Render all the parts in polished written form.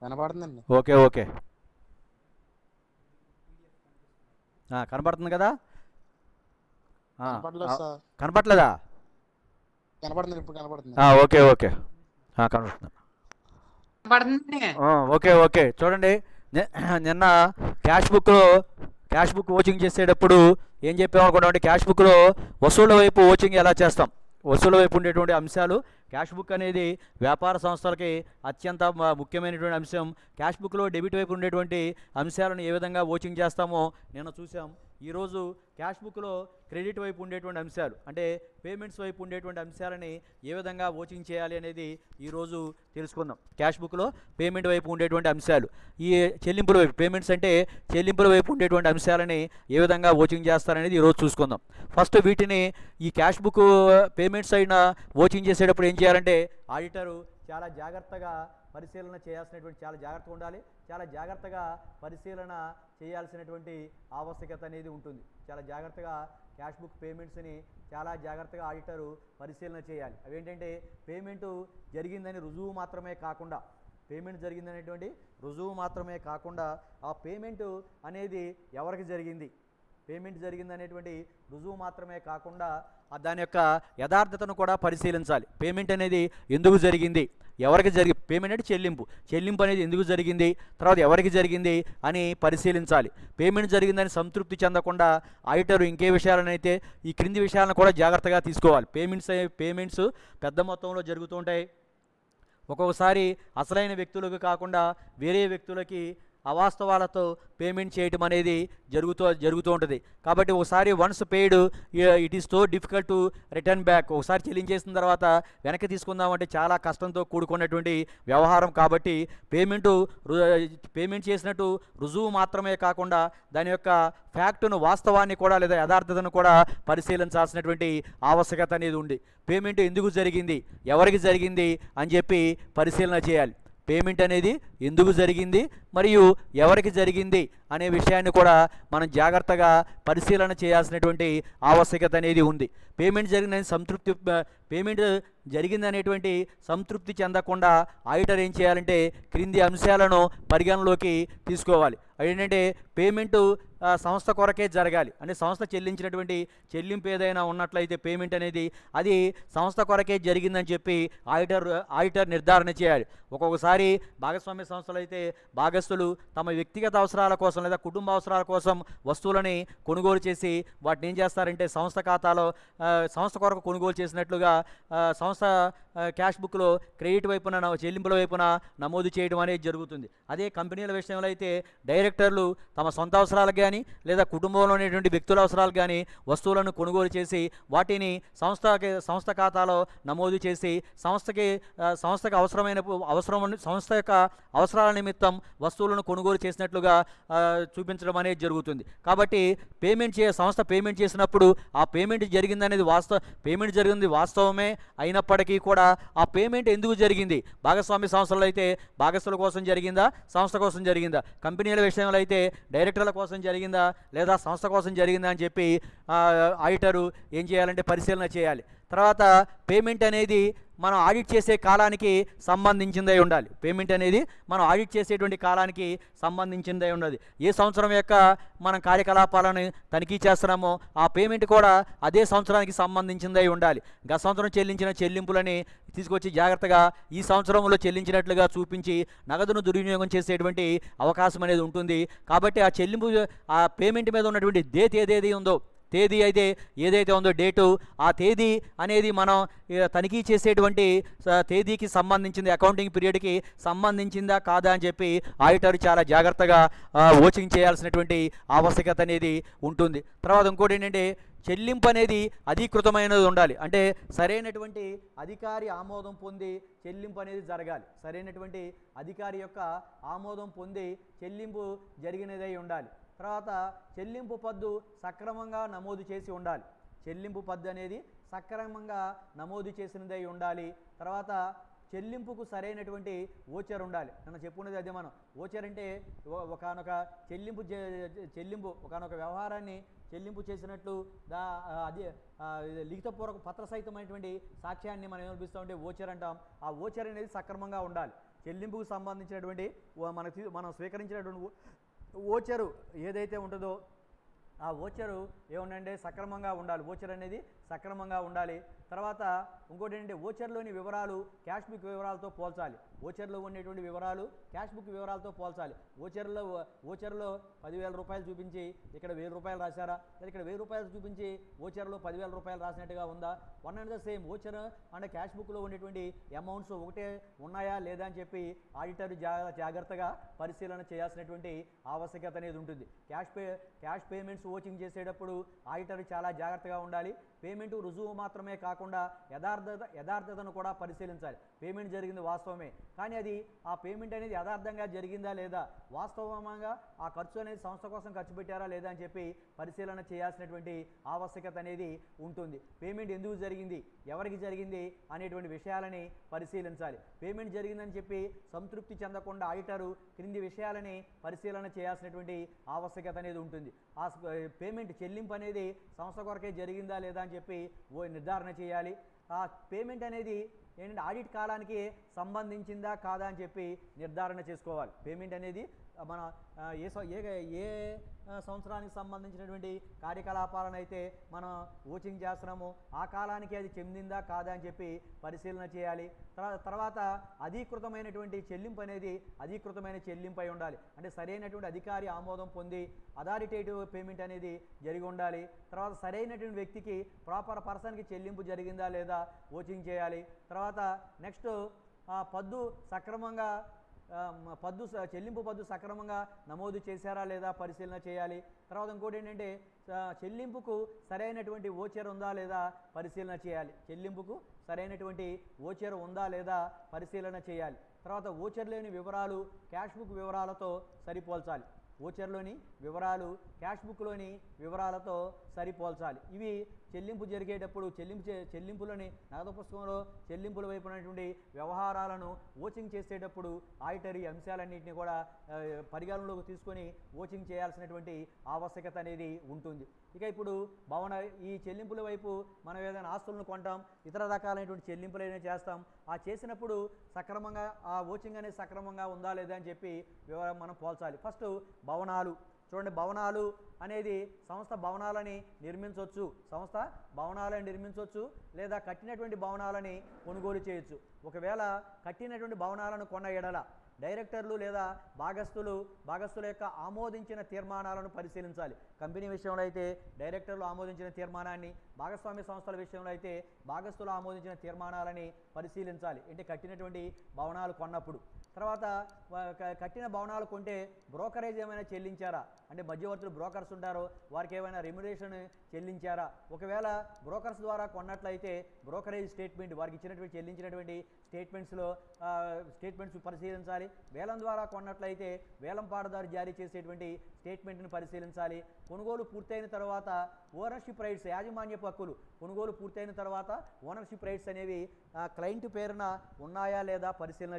వినపడుతుందండి. Okay okay. కనపడుతుంది కదా. కనపడలేదు సార్. కనపట్లేదా. కనపడుతుంది, ఇప్పుడు కనపడుతుంది. Okay okay. కనపడుతుంది. పడుతుంది. Okay okay. చూడండి, నిన్న క్యాష్ బుక్ ఓచింగ్ చేసేటప్పుడు ఏం చెప్పామనుకున్నామంటే, క్యాష్ బుక్లో వసూళ్ల వైపు ఓచింగ్ ఎలా చేస్తాం, వసూళ్ల వైపు ఉండేటువంటి అంశాలు. క్యాష్ బుక్ అనేది వ్యాపార సంస్థలకి అత్యంత ముఖ్యమైనటువంటి అంశం. క్యాష్ బుక్లో డెబిట్ వైపు ఉండేటువంటి అంశాలను ఏ విధంగా ఓచింగ్ చేస్తామో నిన్న చూసాం. ఈరోజు క్యాష్ బుక్లో క్రెడిట్ వైపు ఉండేటువంటి అంశాలు, అంటే పేమెంట్స్ వైపు ఉండేటువంటి అంశాలని ఏ విధంగా ఓచింగ్ చేయాలి అనేది ఈరోజు తెలుసుకుందాం. క్యాష్ బుక్లో పేమెంట్ వైపు ఉండేటువంటి అంశాలు, ఈ చెల్లింపుల వైపు, పేమెంట్స్ అంటే చెల్లింపుల వైపు ఉండేటువంటి అంశాలని ఏ విధంగా ఓచింగ్ చేస్తారనేది ఈరోజు చూసుకుందాం. ఫస్ట్ వీటిని, ఈ క్యాష్ బుక్ పేమెంట్స్ అయిన ఓచింగ్ చేసేటప్పుడు ఏం చేయాలంటే, ఆడిటరు చాలా జాగ్రత్తగా పరిశీలన చేయాల్సినటువంటి, చాలా జాగ్రత్తగా ఉండాలి, చాలా జాగ్రత్తగా పరిశీలన చేయాల్సినటువంటి ఆవశ్యకత అనేది ఉంటుంది. చాలా జాగ్రత్తగా క్యాష్ బుక్ పేమెంట్స్ని చాలా జాగ్రత్తగా ఆడిటరు పరిశీలన చేయాలి. అవేంటంటే, పేమెంటు జరిగిందని రుజువు మాత్రమే కాకుండా, పేమెంట్ జరిగిందనేటువంటి రుజువు మాత్రమే కాకుండా, ఆ పేమెంటు అనేది ఎవరికి జరిగింది, పేమెంట్ జరిగిందనేటువంటి రుజువు మాత్రమే కాకుండా దాని యొక్క యథార్థతను కూడా పరిశీలించాలి. పేమెంట్ అనేది ఎందుకు జరిగింది, ఎవరికి పేమెంట్ అంటే చెల్లింపు అనేది ఎందుకు జరిగింది, తర్వాత ఎవరికి జరిగింది అని పరిశీలించాలి. పేమెంట్ జరిగిందని సంతృప్తి చెందకుండా ఆడిటర్ ఇంకే విషయాలనైతే ఈ క్రింది విషయాలను కూడా జాగ్రత్తగా తీసుకోవాలి. పేమెంట్స్ పెద్ద మొత్తంలో జరుగుతూ ఉంటాయి. ఒక్కొక్కసారి అసలైన వ్యక్తులకు కాకుండా వేరే వ్యక్తులకి అవాస్తవాలతో పేమెంట్ చేయటం అనేది జరుగుతూ ఉంటుంది. కాబట్టి ఒకసారి once paid it is so difficult to return back. ఒకసారి చెల్లించేసిన తర్వాత వెనక్కి తీసుకుందామంటే చాలా కష్టంతో కూడుకున్నటువంటి వ్యవహారం. కాబట్టి పేమెంట్ చేసినట్టు రుజువు మాత్రమే కాకుండా దాని యొక్క ఫ్యాక్టును, వాస్తవాన్ని కూడా లేదా యథార్థతను కూడా పరిశీలించాల్సినటువంటి ఆవశ్యకత అనేది ఉంది. పేమెంట్ ఎందుకు జరిగింది, ఎవరికి జరిగింది అని చెప్పి పరిశీలన చేయాలి. పేమెంట్ అనేది ఎందుకు జరిగింది మరియు ఎవరికి జరిగింది అనే విషయాన్ని కూడా మనం జాగ్రత్తగా పరిశీలన చేయాల్సినటువంటి ఆవశ్యకత అనేది ఉంది. పేమెంట్ జరిగిందనేటువంటి సంతృప్తి చెందకుండా ఆడిటర్ ఏం చేయాలంటే, క్రింది అంశాలను పరిగణలోకి తీసుకోవాలి. ఏంటంటే, పేమెంటు సంస్థ కొరకే జరగాలి. అంటే సంస్థ చెల్లించినటువంటి చెల్లింపు ఏదైనా ఉన్నట్లయితే పేమెంట్ అనేది అది సంస్థ కొరకే జరిగిందని చెప్పి ఆడిటర్ నిర్ధారణ చేయాలి. ఒక్కొక్కసారి భాగస్వామ్య సంస్థలు అయితే భాగస్థులు తమ వ్యక్తిగత అవసరాల కోసం లేదా కుటుంబ అవసరాల కోసం వస్తువులని కొనుగోలు చేసి వాటిని ఏం చేస్తారంటే, సంస్థ ఖాతాలో సంస్థ కొరకు కొనుగోలు చేసినట్లుగా సంస్థ క్యాష్ బుక్లో క్రెడిట్ వైపున, చెల్లింపుల వైపున నమోదు చేయడం అనేది జరుగుతుంది. అదే కంపెనీల విషయంలో అయితే డైరెక్టర్లు తమ సొంత అవసరాలకు కానీ లేదా కుటుంబంలో ఉన్నటువంటి వ్యక్తుల అవసరాలకు కానీ వస్తువులను కొనుగోలు చేసి వాటిని సంస్థ ఖాతాలో నమోదు చేసి సంస్థకి సంస్థ యొక్క అవసరాల నిమిత్తం వస్తువులను కొనుగోలు చేసినట్లుగా చూపించడం అనేది జరుగుతుంది. కాబట్టి సంస్థ పేమెంట్ చేసినప్పుడు ఆ పేమెంట్ జరిగిందనేది వాస్తవమే అయినప్పటికీ కూడా ఆ పేమెంట్ ఎందుకు జరిగింది, భాగస్వామ్య సంస్థలు అయితే భాగస్థుల కోసం జరిగిందా, సంస్థ కోసం జరిగిందా, కంపెనీల విషయంలో అయితే డైరెక్టర్ల కోసం జరిగిందా లేదా సంస్థ కోసం జరిగిందా అని చెప్పి ఆడిటరు ఏం చేయాలంటే పరిశీలన చేయాలి. తర్వాత పేమెంట్ అనేది మనం ఆడిట్ చేసే కాలానికి సంబంధించిందై ఉండాలి. పేమెంట్ అనేది మనం ఆడిట్ చేసేటువంటి కాలానికి సంబంధించిందై ఉన్నది. ఏ సంవత్సరం యొక్క మనం కార్యకలాపాలను తనిఖీ చేస్తున్నామో ఆ పేమెంట్ కూడా అదే సంవత్సరానికి సంబంధించిందై ఉండాలి. గత సంవత్సరం చెల్లించిన చెల్లింపులని తీసుకొచ్చి జాగ్రత్తగా ఈ సంవత్సరంలో చెల్లించినట్లుగా చూపించి నగదును దుర్వినియోగం చేసేటువంటి అవకాశం అనేది ఉంటుంది. కాబట్టి ఆ పేమెంట్ మీద ఉన్నటువంటి తేదీ అయితే ఏదైతే ఉందో డేటు, ఆ తేదీ అనేది మనం తనిఖీ చేసేటువంటి తేదీకి సంబంధించింది, అకౌంటింగ్ పీరియడ్కి సంబంధించిందా కాదా అని చెప్పి ఆడిటర్ చాలా జాగ్రత్తగా ఓచింగ్ చేయాల్సినటువంటి ఆవశ్యకత అనేది ఉంటుంది. తర్వాత ఇంకోటి ఏంటంటే, చెల్లింపు అనేది అధీకృతమైనది ఉండాలి. అంటే సరైనటువంటి అధికారి ఆమోదం పొంది చెల్లింపు అనేది జరగాలి. సరైనటువంటి అధికారి యొక్క ఆమోదం పొంది చెల్లింపు జరిగినదై ఉండాలి. తర్వాత చెల్లింపు పద్దు సక్రమంగా నమోదు చేసి ఉండాలి. చెల్లింపు పద్దు అనేది సక్రమంగా నమోదు చేసినదై ఉండాలి. తర్వాత చెల్లింపుకు సరైనటువంటి ఓచర్ ఉండాలి. నన్ను చెప్పుకునేది అదే. మనం ఓచర్ అంటే ఒకనొక చెల్లింపు ఒకనొక వ్యవహారాన్ని చెల్లింపు చేసినట్లు అది లిఖితపూర్వక పత్రసహితమైనటువంటి సాక్ష్యాన్ని మనం ఏమనిపిస్తామంటే ఓచర్ అంటాం. ఆ ఓచర్ అనేది సక్రమంగా ఉండాలి. చెల్లింపుకు సంబంధించినటువంటి మనం స్వీకరించినటువంటి ఓచరు ఏదైతే ఉంటుందో ఆ ఓచరు ఏముందంటే సక్రమంగా ఉండాలి. ఓచర్ అనేది సక్రమంగా ఉండాలి. తర్వాత ఇంకోటి ఏంటంటే ఓచర్లోని వివరాలు క్యాష్ బుక్ వివరాలతో పోల్చాలి. ఓచర్లో ఉండేటువంటి వివరాలు క్యాష్ బుక్ వివరాలతో పోల్చాలి. ఓచర్లో 10,000 రూపాయలు చూపించి ఇక్కడ 1,000 రూపాయలు రాశారా, లేదా ఇక్కడ 1,000 రూపాయలు చూపించి ఓచర్లో 10,000 రూపాయలు రాసినట్టుగా ఉందా, one and the same voucher and cash బుక్లో ఉండేటువంటి అమౌంట్స్ ఒకటే ఉన్నాయా లేదా అని చెప్పి ఆడిటర్ జాగ్రత్తగా పరిశీలన చేయాల్సినటువంటి ఆవశ్యకత అనేది ఉంటుంది. క్యాష్ పేమెంట్స్ ఓచింగ్ చేసేటప్పుడు ఆడిటర్ చాలా జాగ్రత్తగా ఉండాలి. పేమెంట్ రుజువు మాత్రమే కాకుండా యథార్థతను కూడా పరిశీలించాలి. పేమెంట్ జరిగింది వాస్తవమే, కానీ అది ఆ పేమెంట్ అనేది యథార్థంగా జరిగిందా లేదా, వాస్తవంగా ఆ ఖర్చు అనేది సంస్థ కోసం ఖర్చు పెట్టారా లేదా అని చెప్పి పరిశీలన చేయాల్సినటువంటి ఆవశ్యకత అనేది ఉంటుంది. పేమెంట్ ఎందుకు జరిగింది, ఎవరికి జరిగింది అనేటువంటి విషయాలని పరిశీలించాలి. పేమెంట్ జరిగిందని చెప్పి సంతృప్తి చెందకుండా ఆడిటరు క్రింది విషయాలని పరిశీలన చేయాల్సినటువంటి ఆవశ్యకత అనేది ఉంటుంది. ఆ పేమెంట్ చెల్లింపు అనేది సంస్థ కొరకే జరిగిందా లేదా అని చెప్పి నిర్ధారణ చేయాలి. ఆ పేమెంట్ అనేది ఏంటంటే ఆడిట్ కాలానికి సంబంధించిందా కాదా అని చెప్పి నిర్ధారణ చేసుకోవాలి. పేమెంట్ అనేది మన ఏ సంవత్సరానికి సంబంధించినటువంటి కార్యకలాపాలను అయితే మనం ఓచింగ్ చేస్తున్నామో ఆ కాలానికి అది చెందిందా కాదా అని చెప్పి పరిశీలన చేయాలి. తర్వాత అధీకృతమైనటువంటి చెల్లింపు అనేది అధీకృతమైన చెల్లింపు అయి ఉండాలి. అంటే సరైనటువంటి అధికారి ఆమోదం పొంది అథారిటేటివ్ పేమెంట్ అనేది జరిగి ఉండాలి. తర్వాత సరైనటువంటి వ్యక్తికి ప్రాపర్ పర్సన్కి చెల్లింపు జరిగిందా లేదా ఓచింగ్ చేయాలి. తర్వాత నెక్స్ట్ చెల్లింపు పద్దు సక్రమంగా నమోదు చేశారా లేదా పరిశీలన చేయాలి. తర్వాత ఇంకోటి ఏంటంటే చెల్లింపుకు సరైనటువంటి ఓచర్ ఉందా లేదా పరిశీలన చేయాలి. చెల్లింపుకు సరైనటువంటి ఓచర్ ఉందా లేదా పరిశీలన చేయాలి. తర్వాత ఓచర్లోని వివరాలు క్యాష్ బుక్ వివరాలతో సరిపోల్చాలి. ఓచర్లోని వివరాలు క్యాష్ బుక్లోని వివరాలతో సరిపోల్చాలి. ఇవి చెల్లింపు జరిగేటప్పుడు చెల్లింపులోని నగదు పుస్తకంలో చెల్లింపుల వైపు ఉన్నటువంటి వ్యవహారాలను ఓచింగ్ చేసేటప్పుడు ఆడిటర్ ఈ అంశాలన్నింటినీ కూడా పరిగణలోకి తీసుకొని ఓచింగ్ చేయాల్సినటువంటి ఆవశ్యకత అనేది ఉంటుంది. ఇక ఇప్పుడు ఈ చెల్లింపుల వైపు మనం ఏదైనా ఆస్తులను కొంటాం, ఇతర రకాలైనటువంటి చెల్లింపులు ఏదైనా చేస్తాం. ఆ చేసినప్పుడు సక్రమంగా ఆ ఓచింగ్ అనేది సక్రమంగా ఉందా లేదా అని చెప్పి మనం పోల్చాలి. ఫస్ట్ భవనాలు చూడండి. భవనాలు అనేది సంస్థ భవనాలని నిర్మించవచ్చు లేదా కట్టినటువంటి భవనాలని కొనుగోలు చేయొచ్చు. ఒకవేళ కట్టినటువంటి భవనాలను కొన్న ఎడల డైరెక్టర్లు లేదా భాగస్తుల యొక్క ఆమోదించిన తీర్మానాలను పరిశీలించాలి. కంపెనీ విషయంలో అయితే డైరెక్టర్లు ఆమోదించిన తీర్మానాన్ని, భాగస్వామ్య సంస్థల విషయంలో అయితే భాగస్తులు ఆమోదించిన తీర్మానాలని పరిశీలించాలి. అంటే కట్టినటువంటి భవనాలు కొన్నప్పుడు. తర్వాత కట్టిన భవనాలు కొంటే బ్రోకరేజ్ ఏమైనా చెల్లించారా, అంటే మధ్యవర్తులు బ్రోకర్స్ ఉంటారో వారికి ఏమైనా రెమ్యునరేషన్ చెల్లించారా. ఒకవేళ బ్రోకర్స్ ద్వారా కొన్నట్లయితే బ్రోకరేజ్ స్టేట్మెంట్ వారికి చెల్లించినటువంటి స్టేట్మెంట్స్ పరిశీలించాలి. వేలం ద్వారా కొన్నట్లయితే వేలం పాటదారు జారీ చేసేటువంటి స్టేట్మెంట్ని పరిశీలించాలి. కొనుగోలు పూర్తయిన తర్వాత ఓనర్షిప్ రైట్స్, యాజమాన్యపు హక్కులు కొనుగోలు పూర్తయిన తర్వాత ఓనర్షిప్ రైట్స్ అనేవి క్లయింట్ పేరున ఉన్నాయా లేదా పరిశీలన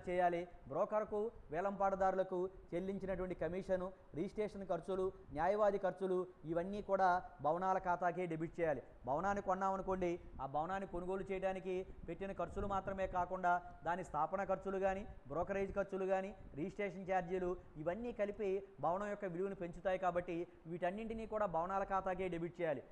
చేయాలి. బ్రోకర్కు వేలంపాటదారులకు చెల్లించినటువంటి కమిషను, రిజిస్ట్రేషన్ ఖర్చులు, న్యాయవాది ఖర్చులు ఇవన్నీ కూడా భవనాల ఖాతాకే డెబిట్ చేయాలి. భవనాన్ని కొన్నామనుకోండి, ఆ భవనాన్ని కొనుగోలు చేయడానికి పెట్టిన ఖర్చులు మాత్రమే కాకుండా దాని స్థాపన ఖర్చులు కానీ, బ్రోకరేజ్ ఖర్చులు కానీ, రిజిస్ట్రేషన్ ఛార్జీలు ఇవన్నీ కలిపి భవనం యొక్క విలువను పెంచుతాయి. కాబట్టి వీటన్నింటినీ కూడా భవనాల ఖాతాకే డెబిట్ చేయాలి.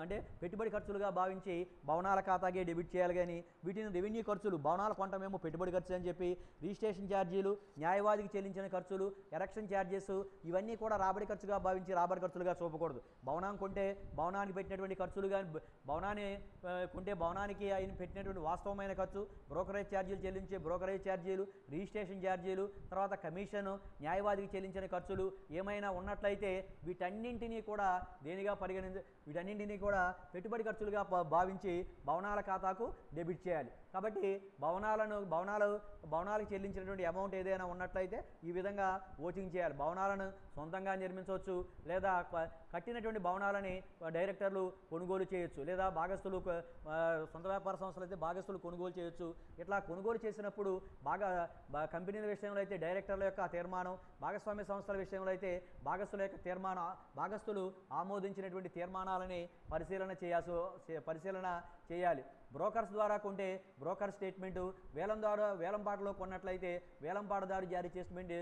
అంటే పెట్టుబడి ఖర్చులుగా భావించి భవనాల ఖాతాకే డెబిట్ చేయాలి. కానీ వీటిని రెవెన్యూ ఖర్చులు, భవనాలు కొంటామేమో పెట్టుబడి ఖర్చు అని చెప్పి, రిజిస్ట్రేషన్ ఛార్జీలు, న్యాయవాదికి చెల్లించిన ఖర్చులు, ఎరక్షన్ ఛార్జెస్ ఇవన్నీ కూడా రాబడి ఖర్చుగా భావించి రాబడి ఖర్చులుగా చూపకూడదు. భవనం కొంటే భవనానికి పెట్టినటువంటి ఖర్చులు కానీ, భవనాన్ని కొంటే భవనానికి ఆయన పెట్టినటువంటి వాస్తవమైన ఖర్చు, బ్రోకరేజ్ ఛార్జీలు చెల్లించే బ్రోకరేజ్ ఛార్జీలు, రిజిస్ట్రేషన్ ఛార్జీలు, తర్వాత కమిషను, న్యాయవాదికి చెల్లించిన ఖర్చులు ఏమైనా ఉన్నట్లయితే వీటన్నింటినీ కూడా వీటన్నింటినీ కూడా పెట్టుబడి ఖర్చులుగా భావించి భవనాల ఖాతాకు డెబిట్ చేయాలి. కాబట్టి భవనాలకు చెల్లించినటువంటి అమౌంట్ ఏదైనా ఉన్నట్లయితే ఈ విధంగా ఓచింగ్ చేయాలి. భవనాలను సొంతంగా నిర్మించవచ్చు లేదా కట్టినటువంటి భవనాలని డైరెక్టర్లు కొనుగోలు చేయొచ్చు లేదా భాగస్తులు, సొంత వ్యాపార సంస్థలు అయితే భాగస్తులు కొనుగోలు చేయొచ్చు. ఇట్లా కొనుగోలు చేసినప్పుడు కంపెనీల విషయంలో అయితే డైరెక్టర్ల యొక్క తీర్మానం, భాగస్వామ్య సంస్థల విషయంలో అయితే భాగస్తుల యొక్క తీర్మానం, భాగస్తులు ఆమోదించినటువంటి తీర్మానాలని పరిశీలన చేయాలి. బ్రోకర్స్ ద్వారా కొంటే బ్రోకర్ స్టేట్మెంటు, వేలంపాటలో కొన్నట్లయితే వేలంపాటదారు జారీ చేసినటువంటి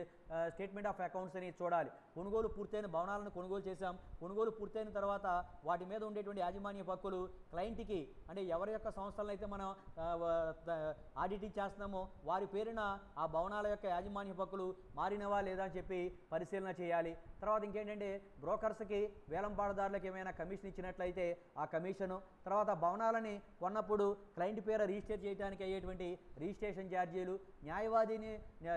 స్టేట్మెంట్ ఆఫ్ అకౌంట్స్ అని చూడాలి. కొనుగోలు పూర్తయిన భవనాలను కొనుగోలు చేశాం. కొనుగోలు పూర్తయిన తర్వాత వాటి మీద ఉండేటువంటి యాజమాన్య హక్కులు క్లయింట్కి, అంటే ఎవరి యొక్క సంస్థలను అయితే మనం ఆడిటింగ్ చేస్తున్నామో వారి పేరున ఆ భవనాల యొక్క యాజమాన్య హక్కులు మారినవా లేదా అని చెప్పి పరిశీలన చేయాలి. తర్వాత ఇంకేంటంటే బ్రోకర్స్కి వేలంపాటదారులకు ఏమైనా కమిషన్ ఇచ్చినట్లయితే ఆ కమిషను, తర్వాత భవనాలని కొన్నప్పుడు క్లయింట్ పేరు రిజిస్టర్ చేయడానికి అయ్యేటువంటి రిజిస్ట్రేషన్ ఛార్జీలు, న్యాయవాదిని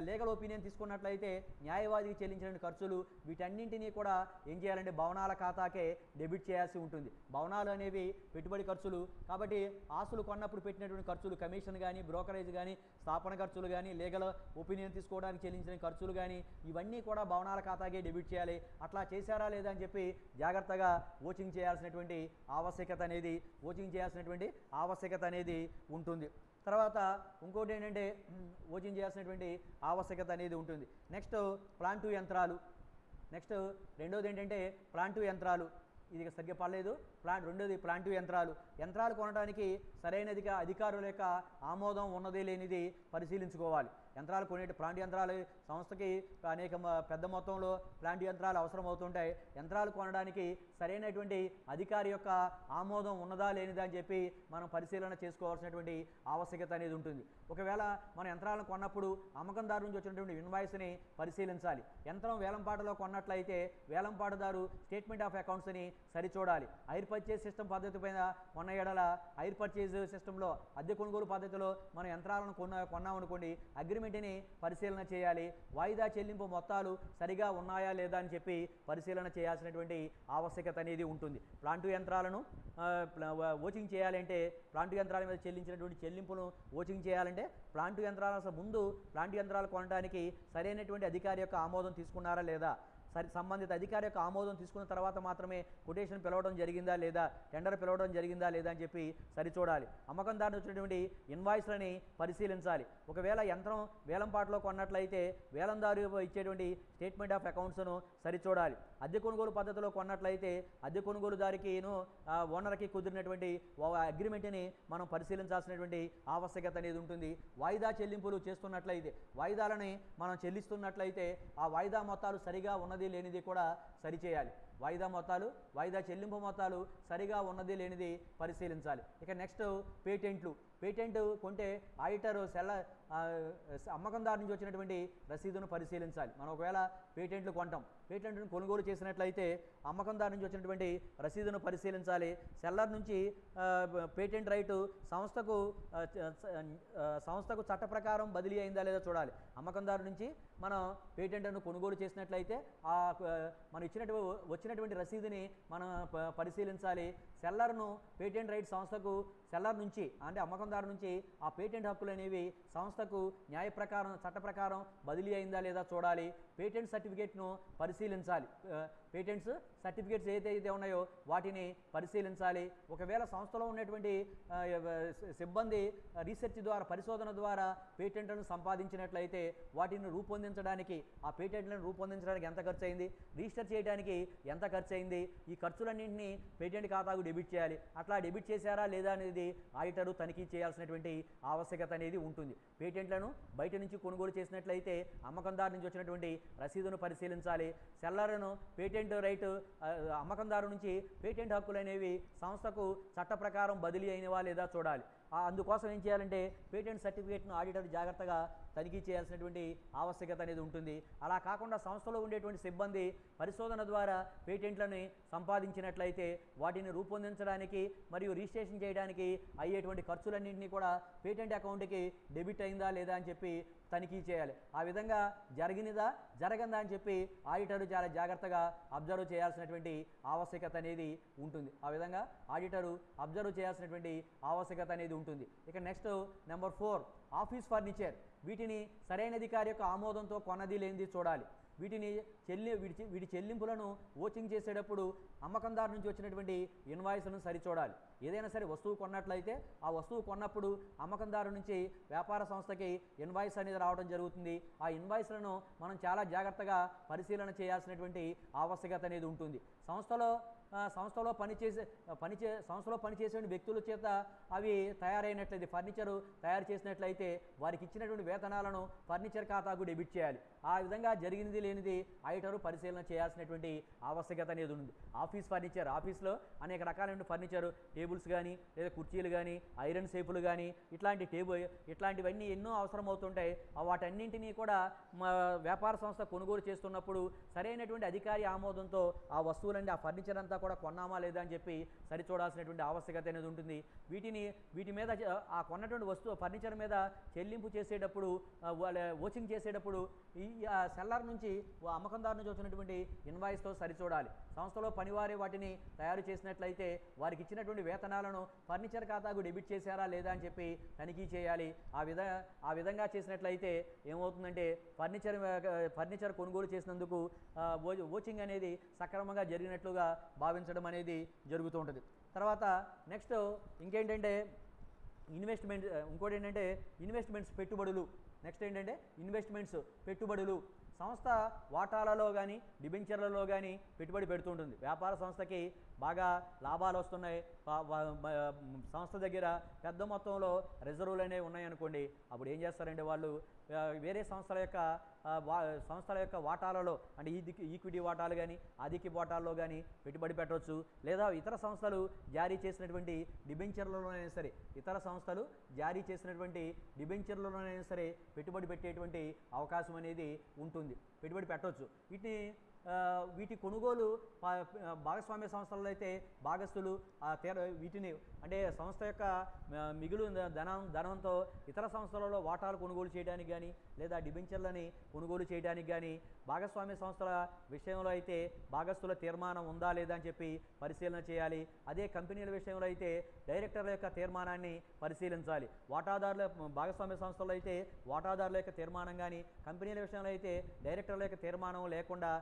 లీగల్ ఒపీనియన్ తీసుకున్నట్లయితే న్యాయవాదికి చెల్లించిన ఖర్చులు, వీటన్నింటినీ కూడా ఏం చేయాలంటే భవనాల ఖాతాకే డెబిట్ చేయాల్సి ఉంటుంది. భవనాలు అనేవి పెట్టుబడి ఖర్చులు కాబట్టి ఆస్తులు కొన్నప్పుడు పెట్టినటువంటి ఖర్చులు, కమిషన్ కానీ, బ్రోకరేజ్ కానీ, స్థాపన ఖర్చులు కానీ, లీగల్ ఒపీనియన్ తీసుకోవడానికి చెల్లించిన ఖర్చులు కానీ ఇవన్నీ కూడా భవనాల ఖాతాకే డెబిట్ చేయాలి. అట్లా చేశారా లేదా అని చెప్పి జాగ్రత్తగా ఓచింగ్ చేయాల్సినటువంటి ఆవశ్యకత అనేది ఉంటుంది. తర్వాత ఇంకోటి ఏంటంటే ఓచింగ్ చేయాల్సినటువంటి ఆవశ్యకత అనేది ఉంటుంది. నెక్స్ట్ ప్లాంటు యంత్రాలు. నెక్స్ట్ రెండోది ఏంటంటే ప్లాంటు యంత్రాలు. ఇది సరిగ్గా పడలేదు. రెండోది ప్లాంటు యంత్రాలు కొనడానికి సరైనదిగా అధికారుల యొక్క ఆమోదం ఉన్నది లేనిది పరిశీలించుకోవాలి. యంత్రాలు ప్లాంట్ యంత్రాలు సంస్థకి అనేక పెద్ద మొత్తంలో ప్లాంట్ యంత్రాలు అవసరం అవుతుంటాయి. యంత్రాలు కొనడానికి సరైనటువంటి అధికారి యొక్క ఆమోదం ఉన్నదా లేనిదా అని చెప్పి మనం పరిశీలన చేసుకోవాల్సినటువంటి ఆవశ్యకత అనేది ఉంటుంది. ఒకవేళ మన యంత్రాలను కొన్నప్పుడు అమ్మకందారు నుంచి వచ్చినటువంటి ఇన్వాయిస్ని పరిశీలించాలి. యంత్రం వేలంపాటలో కొన్నట్లయితే వేలంపాటదారు స్టేట్మెంట్ ఆఫ్ అకౌంట్స్ని సరిచూడాలి. హైర్ పర్చేజ్ సిస్టమ్ పద్ధతి పైన కొన్న ఎడల హైర్ పర్చేజ్ సిస్టంలో అద్దె కొనుగోలు పద్ధతిలో మన యంత్రాలను కొన్నామనుకోండి అగ్రిమెంట్ని పరిశీలన చేయాలి. వాయిదా చెల్లింపు మొత్తాలు సరిగా ఉన్నాయా లేదా అని చెప్పి పరిశీలన చేయాల్సినటువంటి ఆవశ్యకత అనేది ఉంటుంది. ప్లాంటు యంత్రాలను ఓచింగ్ చేయాలంటే ప్లాంటు యంత్రాల మీద చెల్లించినటువంటి చెల్లింపును ఓచింగ్ చేయాలంటే ప్లాంటు యంత్రాల ముందు ప్లాంటు యంత్రాలు కొనడానికి సరైనటువంటి అధికారి యొక్క ఆమోదం తీసుకున్నారా లేదా, సంబంధిత అధికారి యొక్క ఆమోదం తీసుకున్న తర్వాత మాత్రమే కొటేషన్ పిలవడం జరిగిందా లేదా, టెండర్ పిలవడం జరిగిందా లేదా అని చెప్పి సరిచూడాలి. అమ్మకందారుని వచ్చినటువంటి ఇన్వాయిస్లని పరిశీలించాలి. ఒకవేళ యంత్రం వేలంపాటలో కొన్నట్లయితే వేలందారు ఇచ్చేటువంటి స్టేట్మెంట్ ఆఫ్ అకౌంట్స్ను సరిచూడాలి. అద్దె కొనుగోలు పద్ధతిలో కొన్నట్లయితే అద్దె కొనుగోలుదారికిను ఓనర్కి కుదిరినటువంటి అగ్రిమెంట్ని మనం పరిశీలించాల్సినటువంటి ఆవశ్యకత అనేది ఉంటుంది. వాయిదా చెల్లింపులు చేస్తున్నట్లయితే వాయిదాలని మనం చెల్లిస్తున్నట్లయితే ఆ వాయిదా మొత్తాలు సరిగా ఉన్నది లేనిది కూడా సరిచేయాలి. వాయిదా చెల్లింపు మొత్తాలు సరిగా ఉన్నది లేనిది పరిశీలించాలి. ఇక నెక్స్ట్ పేటెంట్ కొంటే ఆడిటర్ అమ్మకందారు నుంచి వచ్చినటువంటి రసీదును పరిశీలించాలి. మనం ఒకవేళ పేటెంట్లు కొంటాం, పేటెంట్ను కొనుగోలు చేసినట్లయితే అమ్మకందారు నుంచి వచ్చినటువంటి రసీదును పరిశీలించాలి. సెల్లర్ నుంచి పేటెంట్ రైటు సంస్థకు చట్ట ప్రకారం బదిలీ అయిందా లేదా చూడాలి. అమ్మకందారు నుంచి మనం పేటెంట్ను కొనుగోలు చేసినట్లయితే మనం వచ్చినటువంటి రసీదుని మనం పరిశీలించాలి. సెల్లర్ను పేటెంట్ రైట్ సంస్థకు సెల్లర్ నుంచి అంటే అమ్మకందారు నుంచి ఆ పేటెంట్ హక్కులు అనేవి సంస్థకు న్యాయ ప్రకారం చట్ట ప్రకారం బదిలీ అయిందా లేదా చూడాలి. పేటెంట్ సర్టిఫికేట్ను పరిశీలించాలి. పేటెంట్స్ సర్టిఫికేట్స్ ఏదైతే ఉన్నాయో వాటిని పరిశీలించాలి. ఒకవేళ సంస్థలో ఉన్నటువంటి సిబ్బంది రీసెర్చ్ ద్వారా పరిశోధన ద్వారా పేటెంట్లను సంపాదించినట్లయితే వాటిని రూపొందించడానికి ఆ పేటెంట్లను రూపొందించడానికి ఎంత ఖర్చు అయింది, రిజిస్టర్ చేయడానికి ఎంత ఖర్చు అయింది, ఈ ఖర్చులన్నింటినీ పేటెంట్ ఖాతాకు డెబిట్ చేయాలి. అట్లా డెబిట్ చేశారా లేదా అనేది ఆడిటరు తనిఖీ చేయాల్సినటువంటి ఆవశ్యకత అనేది ఉంటుంది. పేటెంట్లను బయట నుంచి కొనుగోలు చేసినట్లయితే అమ్మకందారు నుంచి వచ్చినటువంటి రసీదును పరిశీలించాలి. సెల్లర్ను పేటెంట్ రైట్ అమ్మకందారు నుంచి పేటెంట్ హక్కులు అనేవి సంస్థకు చట్ట ప్రకారం బదిలీ అయినవా లేదా చూడాలి. అందుకోసం ఏం చేయాలంటే పేటెంట్ సర్టిఫికేట్ను ఆడిటర్ జాగ్రత్తగా తనిఖీ చేయాల్సినటువంటి ఆవశ్యకత అనేది ఉంటుంది. అలా కాకుండా సంస్థలో ఉండేటువంటి సిబ్బంది పరిశోధన ద్వారా పేటెంట్లను సంపాదించినట్లయితే వాటిని రూపొందించడానికి మరియు రిజిస్ట్రేషన్ చేయడానికి అయ్యేటువంటి ఖర్చులన్నింటినీ కూడా పేటెంట్ అకౌంట్కి డెబిట్ అయిందా లేదా అని చెప్పి తనిఖీ చేయాలి. ఆ విధంగా జరగందా అని చెప్పి ఆడిటరు చాలా జాగ్రత్తగా అబ్జర్వ్ చేయాల్సినటువంటి ఆవశ్యకత అనేది ఉంటుంది. ఆ విధంగా ఆడిటరు అబ్జర్వ్ చేయాల్సినటువంటి ఆవశ్యకత అనేది ఉంటుంది. ఇక నెక్స్ట్ నెంబర్ 4 ఆఫీస్ ఫర్నిచర్. వీటిని సరైన అధికారి యొక్క ఆమోదంతో కొన్నది లేనిది చూడాలి. వీటి చెల్లింపులను ఓచింగ్ చేసేటప్పుడు అమ్మకందారు నుంచి వచ్చినటువంటి ఇన్వాయిస్ను సరిచూడాలి. ఏదైనా సరే వస్తువు కొన్నట్లయితే ఆ వస్తువు కొన్నప్పుడు అమ్మకందారు నుంచి వ్యాపార సంస్థకి ఇన్వాయిస్ అనేది రావడం జరుగుతుంది. ఆ ఇన్వాయిస్లను మనం చాలా జాగ్రత్తగా పరిశీలన చేయాల్సినటువంటి ఆవశ్యకత అనేది ఉంటుంది. సంస్థలో సంస్థలో సంస్థలో పనిచేసే వ్యక్తుల చేత అవి తయారైనట్లయితే ఫర్నిచరు తయారు చేసినట్లయితే వారికి ఇచ్చినటువంటి వేతనాలను ఫర్నిచర్ ఖాతాకు డెబిట్ చేయాలి. ఆ విధంగా జరిగినది లేనిది ఆడిటర్ పరిశీలన చేయాల్సినటువంటి ఆవశ్యకత అనేది ఉంది. ఆఫీస్ ఫర్నిచర్, ఆఫీస్లో అనేక రకాలైన ఫర్నిచర్, టేబుల్స్ కానీ లేదా కుర్చీలు కానీ ఐరన్ సేపులు కానీ ఇట్లాంటివన్నీ ఎన్నో అవసరం అవుతుంటాయి. వాటన్నింటినీ కూడా వ్యాపార సంస్థ కొనుగోలు చేస్తున్నప్పుడు సరైనటువంటి అధికారి ఆమోదంతో ఆ వస్తువులన్నీ ఆ ఫర్నిచర్ అంతా కూడా కొన్నామా లేదా అని చెప్పి సరిచూడాల్సినటువంటి ఆవశ్యకత అనేది ఉంటుంది. వీటి మీద ఆ కొన్నటువంటి ఫర్నిచర్ మీద చెల్లింపు చేసేటప్పుడు ఓచింగ్ చేసేటప్పుడు ఈ సెల్లర్ నుంచి అమ్మకందారు నుంచి వచ్చినటువంటి ఇన్వాయిస్తో సరిచూడాలి. సంస్థలో పనివారే వాటిని తయారు చేసినట్లయితే వారికి ఇచ్చినటువంటి వేతనాలను ఫర్నిచర్ ఖాతాకు డెబిట్ చేశారా లేదా అని చెప్పి తనిఖీ చేయాలి. ఆ విధంగా చేసినట్లయితే ఏమవుతుందంటే ఫర్నిచర్ కొనుగోలు చేసినందుకు ఓచింగ్ అనేది సక్రమంగా జరిగినట్లుగా భావించడం అనేది జరుగుతూ ఉంటుంది. తర్వాత నెక్స్ట్ ఇంకేంటంటే ఇన్వెస్ట్మెంట్స్ పెట్టుబడులు. నెక్స్ట్ ఏంటంటే ఇన్వెస్ట్మెంట్స్ పెట్టుబడులు. సంస్థ వాటాలలో కానీ డిబెంచర్లలో కానీ పెట్టుబడి పెడుతుంటుంది. వ్యాపార సంస్థకి బాగా లాభాలు వస్తున్నాయి, సంస్థ దగ్గర పెద్ద మొత్తంలో రిజర్వులు అనేవి ఉన్నాయనుకోండి, అప్పుడు ఏం చేస్తారంటే వాళ్ళు వేరే సంస్థల యొక్క వాటాలలో అంటే ఈక్విటీ వాటాలు కానీ అధిక వాటాల్లో కానీ పెట్టుబడి పెట్టవచ్చు. లేదా ఇతర సంస్థలు జారీ చేసినటువంటి డిబెంచర్లలోనైనా సరే పెట్టుబడి పెట్టేటువంటి అవకాశం అనేది ఉంటుంది, పెట్టుబడి పెట్టవచ్చు. వీటి కొనుగోలు భాగస్వామ్య సంస్థలలో అయితే భాగస్తులు వీటిని అంటే సంస్థ యొక్క మిగులు ధనంతో ఇతర సంస్థలలో వాటాలు కొనుగోలు చేయడానికి కానీ లేదా డిబెంచర్లని కొనుగోలు చేయడానికి కానీ భాగస్వామ్య సంస్థల విషయంలో అయితే భాగస్తుల తీర్మానం ఉందా లేదా అని చెప్పి పరిశీలన చేయాలి. అదే కంపెనీల విషయంలో అయితే డైరెక్టర్ల యొక్క తీర్మానాన్ని పరిశీలించాలి. భాగస్వామ్య సంస్థల్లో అయితే వాటాదారుల యొక్క తీర్మానం కానీ, కంపెనీల విషయంలో అయితే డైరెక్టర్ల యొక్క తీర్మానం లేకుండా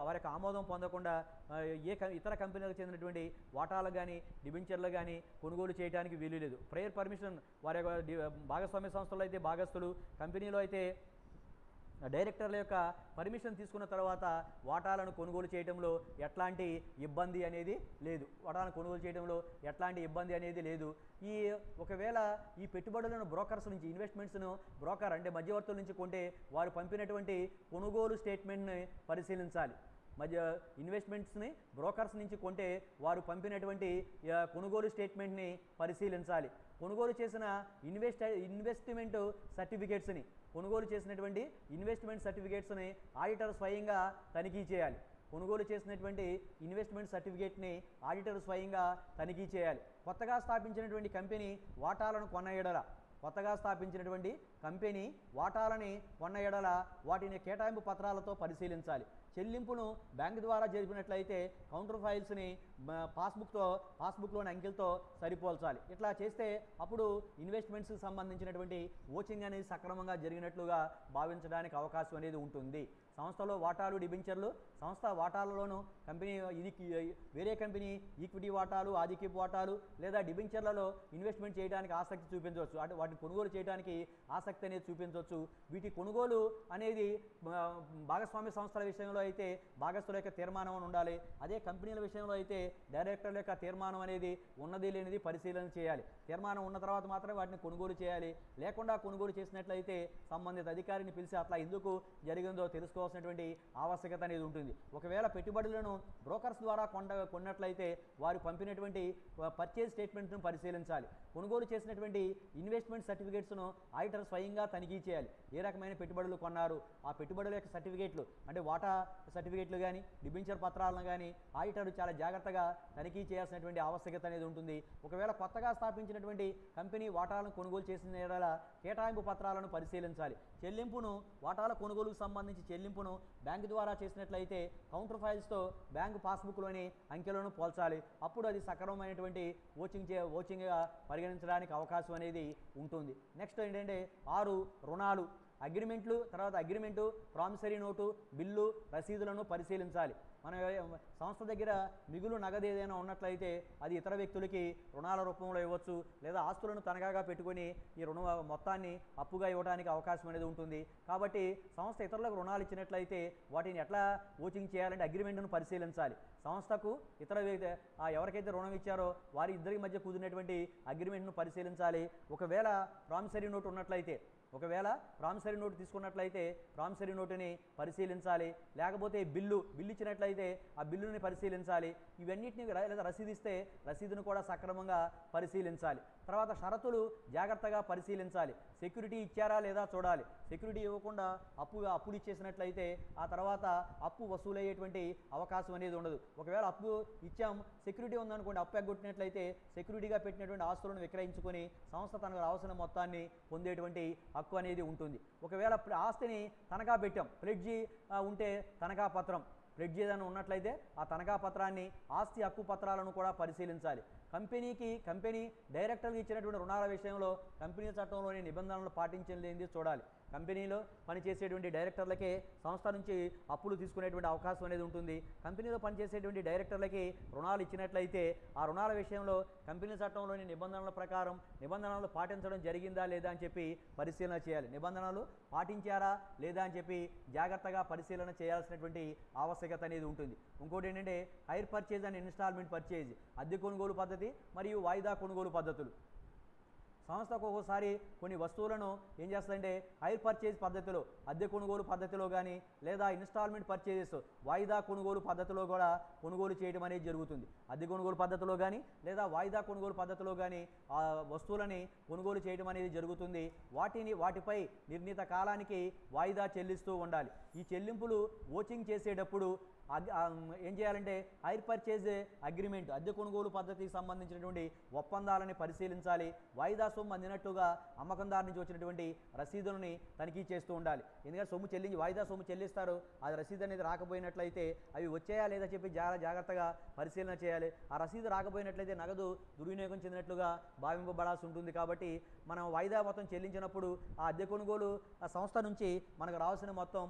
వారి యొక్క ఆమోదం పొందకుండా ఇతర కంపెనీలకు చెందినటువంటి వాటాలు కానీ డిబెంచర్లు కానీ కొనుగోలు చేయడానికి వీలు లేదు. ప్రేయర్ పర్మిషన్ వారి భాగస్వామ్య సంస్థల్లో అయితే భాగస్తులు, కంపెనీలో అయితే డైరెక్టర్ల యొక్క పర్మిషన్ తీసుకున్న తర్వాత వాటాలను కొనుగోలు చేయడంలో ఎట్లాంటి ఇబ్బంది అనేది లేదు. ఒకవేళ ఈ పెట్టుబడులను బ్రోకర్స్ నుంచి ఇన్వెస్ట్మెంట్స్ను బ్రోకర్ అంటే మధ్యవర్తుల నుంచి కొంటే వారు పంపినటువంటి కొనుగోలు స్టేట్మెంట్ని పరిశీలించాలి. ఇన్వెస్ట్మెంట్స్ని బ్రోకర్స్ నుంచి కొంటే వారు పంపినటువంటి కొనుగోలు స్టేట్మెంట్ని పరిశీలించాలి. కొనుగోలు చేసిన ఇన్వెస్ట్మెంట్ సర్టిఫికేట్స్ని ఆడిటర్ స్వయంగా తనిఖీ చేయాలి. కొత్తగా స్థాపించినటువంటి కంపెనీ వాటాలను కొన్న ఎడల వాటిని కేటాయింపు పత్రాలతో పరిశీలించాలి. చెల్లింపును బ్యాంకు ద్వారా జరిపినట్లయితే కౌంటర్ ఫైల్స్ని పాస్బుక్లోని అంకెలతో సరిపోల్చాలి. ఇట్లా చేస్తే అప్పుడు ఇన్వెస్ట్మెంట్స్కి సంబంధించినటువంటి ఓచింగ్ అనేది సక్రమంగా జరిగినట్లుగా భావించడానికి అవకాశం అనేది ఉంటుంది. సంస్థలో వాటాలు డిబెంచర్లు, సంస్థ వాటాలలోనూ వేరే కంపెనీ ఈక్విటీ వాటాలు, ఆధిక్యపు వాటాలు లేదా డిబెంచర్లలో ఇన్వెస్ట్మెంట్ చేయడానికి ఆసక్తి చూపించవచ్చు, అంటే వాటిని కొనుగోలు చేయడానికి ఆసక్తి అనేది చూపించవచ్చు. వీటి కొనుగోలు అనేది భాగస్వామ్య సంస్థల విషయంలో అయితే భాగస్తుల యొక్క తీర్మానం ఉండాలి. అదే కంపెనీల విషయంలో అయితే డైరెక్టర్ల యొక్క తీర్మానం అనేది ఉన్నది లేనిది పరిశీలన చేయాలి. తీర్మానం ఉన్న తర్వాత మాత్రమే వాటిని కొనుగోలు చేయాలి. లేకుండా కొనుగోలు చేసినట్లయితే సంబంధిత అధికారిని పిలిచి అట్లా ఎందుకు జరిగిందో తెలుసుకోవాల్సినటువంటి ఆవశ్యకత అనేది ఉంటుంది. ఒకవేళ పెట్టుబడులను బ్రోకర్స్ ద్వారా కొన్నట్లయితే వారు పంపినటువంటి పర్చేజ్ స్టేట్మెంట్ను పరిశీలించాలి. కొనుగోలు చేసినటువంటి ఇన్వెస్ట్మెంట్ సర్టిఫికేట్స్ను ఆడిటర్ స్వయంగా తనిఖీ చేయాలి. ఏ రకమైన పెట్టుబడులు కొన్నారు, ఆ పెట్టుబడుల యొక్క సర్టిఫికేట్లు అంటే వాటా సర్టిఫికేట్లు కానీ డిబెంచర్ పత్రాలను కానీ ఆడిటర్ చాలా జాగ్రత్తగా తనిఖీ చేయాల్సినటువంటి ఆవశ్యకత అనేది ఉంటుంది. ఒకవేళ కొత్తగా స్థాపించినటువంటి కంపెనీ వాటాలను కొనుగోలు చేసిన ఎడల కేటాయింపు పత్రాలను పరిశీలించాలి. వాటాల కొనుగోలుకు సంబంధించి చెల్లింపును బ్యాంకు ద్వారా చేసినట్లయితే కౌంటర్ ఫైల్స్తో బ్యాంకు పాస్బుక్లోని అంకెలను పోల్చాలి. అప్పుడు అది సక్రమమైనటువంటి ఓచింగ్గా పరిగణించడానికి అవకాశం అనేది ఉంటుంది. నెక్స్ట్ ఏంటంటే 6 రుణాలు. అగ్రిమెంటు, ప్రామిసరీ నోటు, బిల్లు, రసీదులను పరిశీలించాలి. మన సంస్థ దగ్గర మిగులు నగదు ఏదైనా ఉన్నట్లయితే అది ఇతర వ్యక్తులకి రుణాల రూపంలో ఇవ్వచ్చు, లేదా ఆస్తులను తనఖాగా పెట్టుకొని ఈ రుణ మొత్తాన్ని అప్పుగా ఇవ్వడానికి అవకాశం అనేది ఉంటుంది. కాబట్టి సంస్థ ఇతరులకు రుణాలు ఇచ్చినట్లయితే వాటిని ఎట్లా ఓచింగ్ చేయాలంటే అగ్రిమెంట్ను పరిశీలించాలి. సంస్థకు ఇతర ఎవరికైతే రుణం ఇచ్చారో వారి ఇద్దరి మధ్య కుదిరినటువంటి అగ్రిమెంట్ను పరిశీలించాలి. ఒకవేళ ప్రామిసరీ నోట్ ఉన్నట్లయితే ప్రామిసరీ నోటు తీసుకున్నట్లయితే ప్రామిసరీ నోటుని పరిశీలించాలి. లేకపోతే బిల్లు ఇచ్చినట్లయితే ఆ బిల్లుని పరిశీలించాలి. ఇవన్నిటిని లేదా రసీదు ఇస్తే రసీదును కూడా సక్రమంగా పరిశీలించాలి. తర్వాత షరతులు జాగ్రత్తగా పరిశీలించాలి. సెక్యూరిటీ ఇచ్చారా లేదా చూడాలి. సెక్యూరిటీ ఇవ్వకుండా అప్పులు ఇచ్చేసినట్లయితే ఆ తర్వాత అప్పు వసూలయ్యేటువంటి అవకాశం అనేది ఉండదు. ఒకవేళ అప్పు ఇచ్చాం, సెక్యూరిటీ ఉందనుకోండి, అప్పు ఎగ్గొట్టినట్లయితే సెక్యూరిటీగా పెట్టినటువంటి ఆస్తులను విక్రయించుకొని సంస్థ తనకు రావాల్సిన మొత్తాన్ని పొందేటువంటి హక్కు అనేది ఉంటుంది. ఒకవేళ ఆస్తిని తనఖా పెట్టాం, ప్లెడ్జి ఉంటే తనఖా పత్రం, ప్లెడ్జి ఏదైనా ఉన్నట్లయితే ఆ తనఖా పత్రాన్ని, ఆస్తి హక్కు పత్రాలను కూడా పరిశీలించాలి. కంపెనీ డైరెక్టర్లు ఇచ్చినటువంటి రుణాల విషయంలో కంపెనీ చట్టంలోని నిబంధనలు పాటించలేనిది చూడాలి. కంపెనీలో పనిచేసేటువంటి డైరెక్టర్లకే సంస్థ నుంచి అప్పులు తీసుకునేటువంటి అవకాశం అనేది ఉంటుంది. కంపెనీలో పనిచేసేటువంటి డైరెక్టర్లకి రుణాలు ఇచ్చినట్లయితే ఆ రుణాల విషయంలో కంపెనీ చట్టంలోని నిబంధనల ప్రకారం నిబంధనలు పాటించడం జరిగిందా లేదా అని చెప్పి పరిశీలన చేయాలి. నిబంధనలు పాటించారా లేదా అని చెప్పి జాగ్రత్తగా పరిశీలన చేయాల్సినటువంటి ఆవశ్యకత అనేది ఉంటుంది. ఇంకోటి ఏంటంటే hire purchase and instalment purchase, అద్దె కొనుగోలు పద్ధతి మరియు వాయిదా కొనుగోలు పద్ధతులు. సంస్థకు ఒక్కోసారి కొన్ని వస్తువులను ఏం చేస్తుందంటే హైర్ పర్చేజ్ పద్ధతిలో, అద్దె కొనుగోలు పద్ధతిలో కానీ లేదా ఇన్స్టాల్మెంట్ పర్చేజెస్ వాయిదా కొనుగోలు పద్ధతిలో కూడా కొనుగోలు చేయడం అనేది జరుగుతుంది. అద్దె కొనుగోలు పద్ధతిలో కానీ లేదా వాయిదా కొనుగోలు పద్ధతిలో కానీ ఆ వస్తువులని కొనుగోలు చేయడం అనేది జరుగుతుంది. వాటిపై నిర్ణీత కాలానికి వాయిదా చెల్లిస్తూ ఉండాలి. ఈ చెల్లింపులు ఓచింగ్ చేసేటప్పుడు ఏం చేయాలంటే హైర్ పర్చేజ్ అగ్రిమెంట్, అద్దె కొనుగోలు పద్ధతికి సంబంధించినటువంటి ఒప్పందాలని పరిశీలించాలి. వాయిదా సొమ్ము అందినట్టుగా అమ్మకందారు నుంచి వచ్చినటువంటి రసీదులని తనిఖీ చేస్తూ ఉండాలి. ఎందుకంటే వాయిదా సొమ్ము చెల్లిస్తారు, అది రసీదు అనేది రాకపోయినట్లయితే అవి వచ్చాయా లేదా చెప్పి జాగ్రత్తగా పరిశీలన చేయాలి. ఆ రసీదు రాకపోయినట్లయితే నగదు దుర్వినియోగం చెందినట్లుగా భావింపబడాల్సి ఉంటుంది. కాబట్టి మనం వాయిదా మొత్తం చెల్లించినప్పుడు ఆ అద్దె కొనుగోలు సంస్థ నుంచి మనకు రావాల్సిన మొత్తం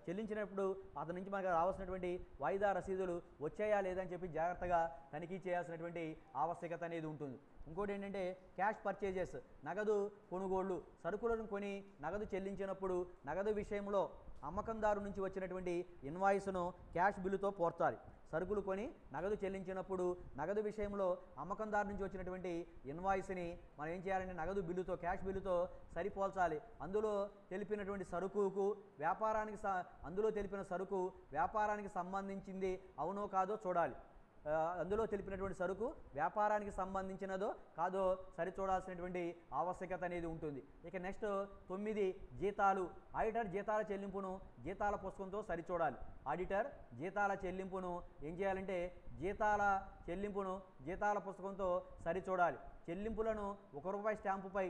చెల్లించినప్పుడు అతని నుంచి మనకు రావాల్సినటువంటి వాయిదా రసీదులు వచ్చాయా లేదని చెప్పి జాగ్రత్తగా తనిఖీ చేయాల్సినటువంటి ఆవశ్యకత అనేది ఉంటుంది. ఇంకోటి ఏంటంటే క్యాష్ పర్చేజెస్, నగదు కొనుగోళ్లు. సరుకులను కొని నగదు చెల్లించినప్పుడు నగదు విషయంలో అమ్మకందారు నుంచి వచ్చినటువంటి ఇన్వాయిస్ను క్యాష్ బిల్లుతో పోర్చాలి. సరుకులు కొని నగదు చెల్లించినప్పుడు నగదు విషయంలో అమ్మకందారు నుంచి వచ్చినటువంటి ఇన్వాయిస్ని మనం ఏం చేయాలంటే నగదు బిల్లుతో, క్యాష్ బిల్లుతో సరిపోల్చాలి. అందులో తెలిపిన సరుకు వ్యాపారానికి సంబంధించింది అవునో కాదో చూడాలి. అందులో తెలిపినటువంటి సరుకు వ్యాపారానికి సంబంధించినదో కాదో సరిచూడాల్సినటువంటి ఆవశ్యకత అనేది ఉంటుంది. ఇక నెక్స్ట్ 9 జీతాలు. ఆడిటర్ జీతాల చెల్లింపును జీతాల పుస్తకంతో సరిచూడాలి. ఆడిటర్ జీతాల చెల్లింపును ఏం చేయాలంటే జీతాల పుస్తకంతో సరిచూడాలి. చెల్లింపులను ₹1 స్టాంపుపై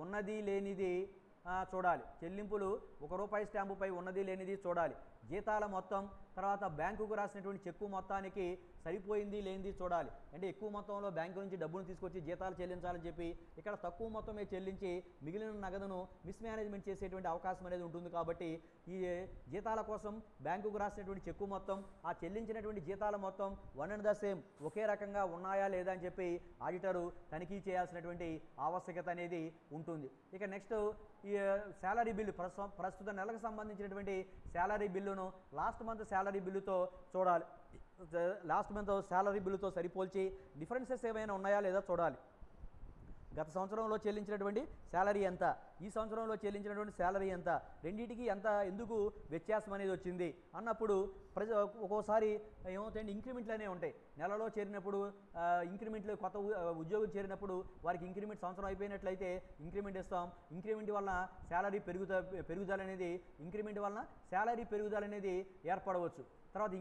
ఉన్నది లేనిది చూడాలి. చెల్లింపులు ₹1 స్టాంపుపై ఉన్నది లేనిది చూడాలి. జీతాల మొత్తం, తర్వాత బ్యాంకుకు రాసినటువంటి చెక్కు మొత్తానికి సరిపోయింది లేనిది చూడాలి. అంటే ఎక్కువ మొత్తంలో బ్యాంకు నుంచి డబ్బును తీసుకొచ్చి జీతాలు చెల్లించాలని చెప్పి ఇక్కడ తక్కువ మొత్తమే చెల్లించి మిగిలిన నగదును మిస్మేనేజ్మెంట్ చేసేటువంటి అవకాశం అనేది ఉంటుంది. కాబట్టి ఈ జీతాల కోసం బ్యాంకుకు రాసినటువంటి చెక్కు మొత్తం, ఆ చెల్లించినటువంటి జీతాల మొత్తం వన్ అండ్ ద సేమ్ ఒకే రకంగా ఉన్నాయా లేదా అని చెప్పి ఆడిటరు తనిఖీ చేయాల్సినటువంటి ఆవశ్యకత అనేది ఉంటుంది. ఇక నెక్స్ట్ ఈ శాలరీ బిల్లు, ప్రస్తుత నెలకు సంబంధించినటువంటి శాలరీ బిల్లును లాస్ట్ మంత్ శాలరీ బిల్లుతో చూడాలి. లాస్ట్ మంత్ శాలరీ బిల్లుతో సరిపోల్చి డిఫరెన్సెస్ ఏమైనా ఉన్నాయా లేదా చూడాలి. గత సంవత్సరంలో చెల్లించినటువంటి శాలరీ ఎంత, ఈ సంవత్సరంలో చెల్లించినటువంటి శాలరీ ఎంత, రెండింటికి ఎందుకు వ్యత్యాసం అనేది వచ్చింది అన్నప్పుడు ఒక్కోసారి ఏమవుతాయంటే ఇంక్రిమెంట్లు అనేవి ఉంటాయి. నెలలో చేరినప్పుడు ఇంక్రిమెంట్లు, కొత్త ఉద్యోగం చేరినప్పుడు వారికి ఇంక్రిమెంట్ సంవత్సరం అయిపోయినట్లయితే ఇంక్రిమెంట్ ఇస్తాం. ఇంక్రిమెంట్ వలన శాలరీ పెరుగుదల అనేది ఏర్పడవచ్చు. తర్వాత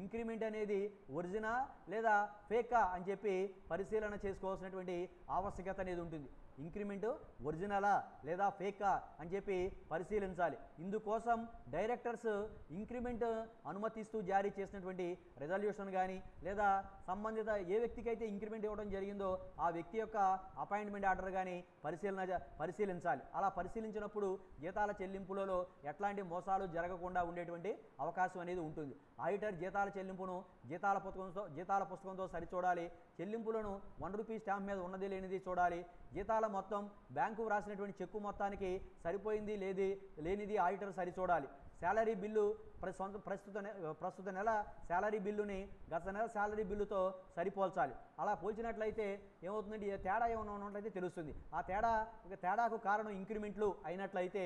ఇంక్రిమెంట్ అనేది ఒరిజినల్ లేదా ఫేకా అని చెప్పి పరిశీలన చేసుకోవాల్సినటువంటి ఆవశ్యకత అనేది ఉంటుంది. ఇంక్రిమెంట్ ఒరిజినలా లేదా ఫేకా అని చెప్పి పరిశీలించాలి. ఇందుకోసం డైరెక్టర్స్ ఇంక్రిమెంట్ అనుమతిస్తూ జారీ చేసినటువంటి రెజల్యూషన్ కానీ లేదా సంబంధిత ఏ వ్యక్తికైతే ఇంక్రిమెంట్ ఇవ్వడం జరిగిందో ఆ వ్యక్తి యొక్క అపాయింట్మెంట్ ఆర్డర్ కానీ పరిశీలించాలి. అలా పరిశీలించినప్పుడు జీతాల చెల్లింపులలో ఎట్లాంటి మోసాలు జరగకుండా ఉండేటువంటి అవకాశం అనేది ఉంటుంది. ఆడిటర్ జీతాల చెల్లింపును జీతాల పుస్తకంతో సరిచూడాలి. చెల్లింపులను ₹1 స్టాంప్ మీద ఉన్నది లేనిది చూడాలి. జీతాల మొత్తం బ్యాంకు రాసినటువంటి చెక్కు మొత్తానికి సరిపోయింది లేనిది ఆడిటర్ సరిచూడాలి. శాలరీ బిల్లు ప్రస్తుత నెల శాలరీ బిల్లుని గత నెల శాలరీ బిల్లుతో సరిపోల్చాలి. అలా పోల్చినట్లయితే ఏమవుతుందంటే తేడా ఏమైనా ఉన్నట్లయితే తెలుస్తుంది. ఆ తేడాకు కారణం ఇంక్రిమెంట్లు అయినట్లయితే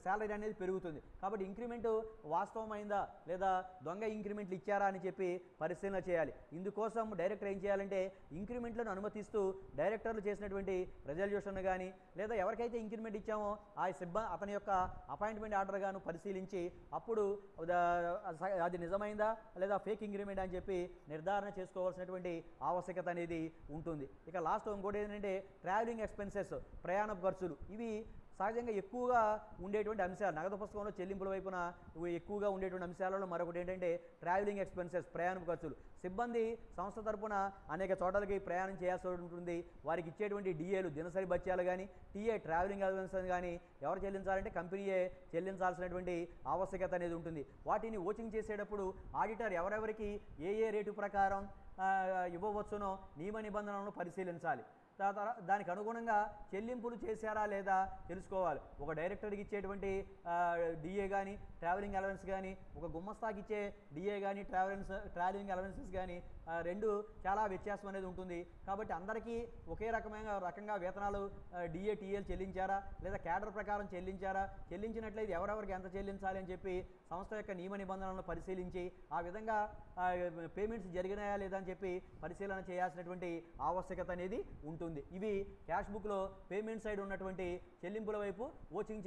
శాలరీ అనేది పెరుగుతుంది. కాబట్టి ఇంక్రిమెంట్ వాస్తవమైందా లేదా దొంగ ఇంక్రిమెంట్లు ఇచ్చారా అని చెప్పి పరిశీలన చేయాలి. ఇందుకోసం డైరెక్టర్ ఏం చేయాలంటే ఇంక్రిమెంట్లను అనుమతిస్తూ డైరెక్టర్లు చేసినటువంటి రెజల్యూషన్ కానీ లేదా ఎవరికైతే ఇంక్రిమెంట్ ఇచ్చామో అతని యొక్క అపాయింట్మెంట్ ఆర్డర్ గాను పరిశీలించి అప్పుడు అది నిజమైందా లేదా ఫేక్ ఇంక్రిమెంట్ అని చెప్పి నిర్ధారణ చేసుకోవాల్సినటువంటి ఆవశ్యకత అనేది ఉంటుంది. ఇక లాస్ట్ ఇంకోటి ఏంటంటే ట్రావెలింగ్ ఎక్స్పెన్సెస్, ప్రయాణ ఖర్చులు. ఇవి సహజంగా ఎక్కువగా ఉండేటువంటి అంశాలు. నగదు పుస్తకంలో చెల్లింపుల వైపున ఎక్కువగా ఉండేటువంటి అంశాలలో మరొకటి ఏంటంటే ట్రావెలింగ్ ఎక్స్పెన్సెస్, ప్రయాణ ఖర్చులు. సిబ్బంది సంస్థ తరపున అనేక చోట్లకి ప్రయాణం చేయాల్సి ఉంటుంది. వారికి ఇచ్చేటువంటి డిఏలు, దినసరి భత్యాలు కానీ, టీఏ ట్రావెలింగ్ అలవెన్స్ కానీ ఎవరు చెల్లించాలంటే కంపెనీయే చెల్లించాల్సినటువంటి ఆవశ్యకత అనేది ఉంటుంది. వాటిని ఓచింగ్ చేసేటప్పుడు ఆడిటర్ ఎవరెవరికి ఏ రేటు ప్రకారం ఇవ్వవచ్చునో నియమ నిబంధనలను పరిశీలించాలి. దానికి అనుగుణంగా చెల్లింపులు చేశారా లేదా తెలుసుకోవాలి. ఒక డైరెక్టర్కి ఇచ్చేటువంటి డిఏ కానీ, ట్రావెలింగ్ అలవెన్స్ కానీ, ఒక గుమ్మస్తాకి ఇచ్చే డిఏ కానీ, ట్రావెలింగ్ అలవెన్సెస్ కానీ రెండు చాలా వ్యత్యాసం అనేది ఉంటుంది. కాబట్టి అందరికీ ఒకే రకంగా వేతనాలు డిఏ, టీఏలు చెల్లించారా లేదా క్యాడర్ ప్రకారం చెల్లించారా, చెల్లించినట్లయితే ఎవరెవరికి ఎంత చెల్లించాలి అని చెప్పి సంస్థ యొక్క నియమ నిబంధనలను పరిశీలించి ఆ విధంగా పేమెంట్స్ జరిగినాయా లేదా అని చెప్పి పరిశీలన చేయాల్సినటువంటి ఆవశ్యకత అనేది ఉంటుంది. ఇవి క్యాష్ బుక్లో పేమెంట్ సైడ్ ఉన్నటువంటి చెల్లింపుల వైపు ఓచింగ్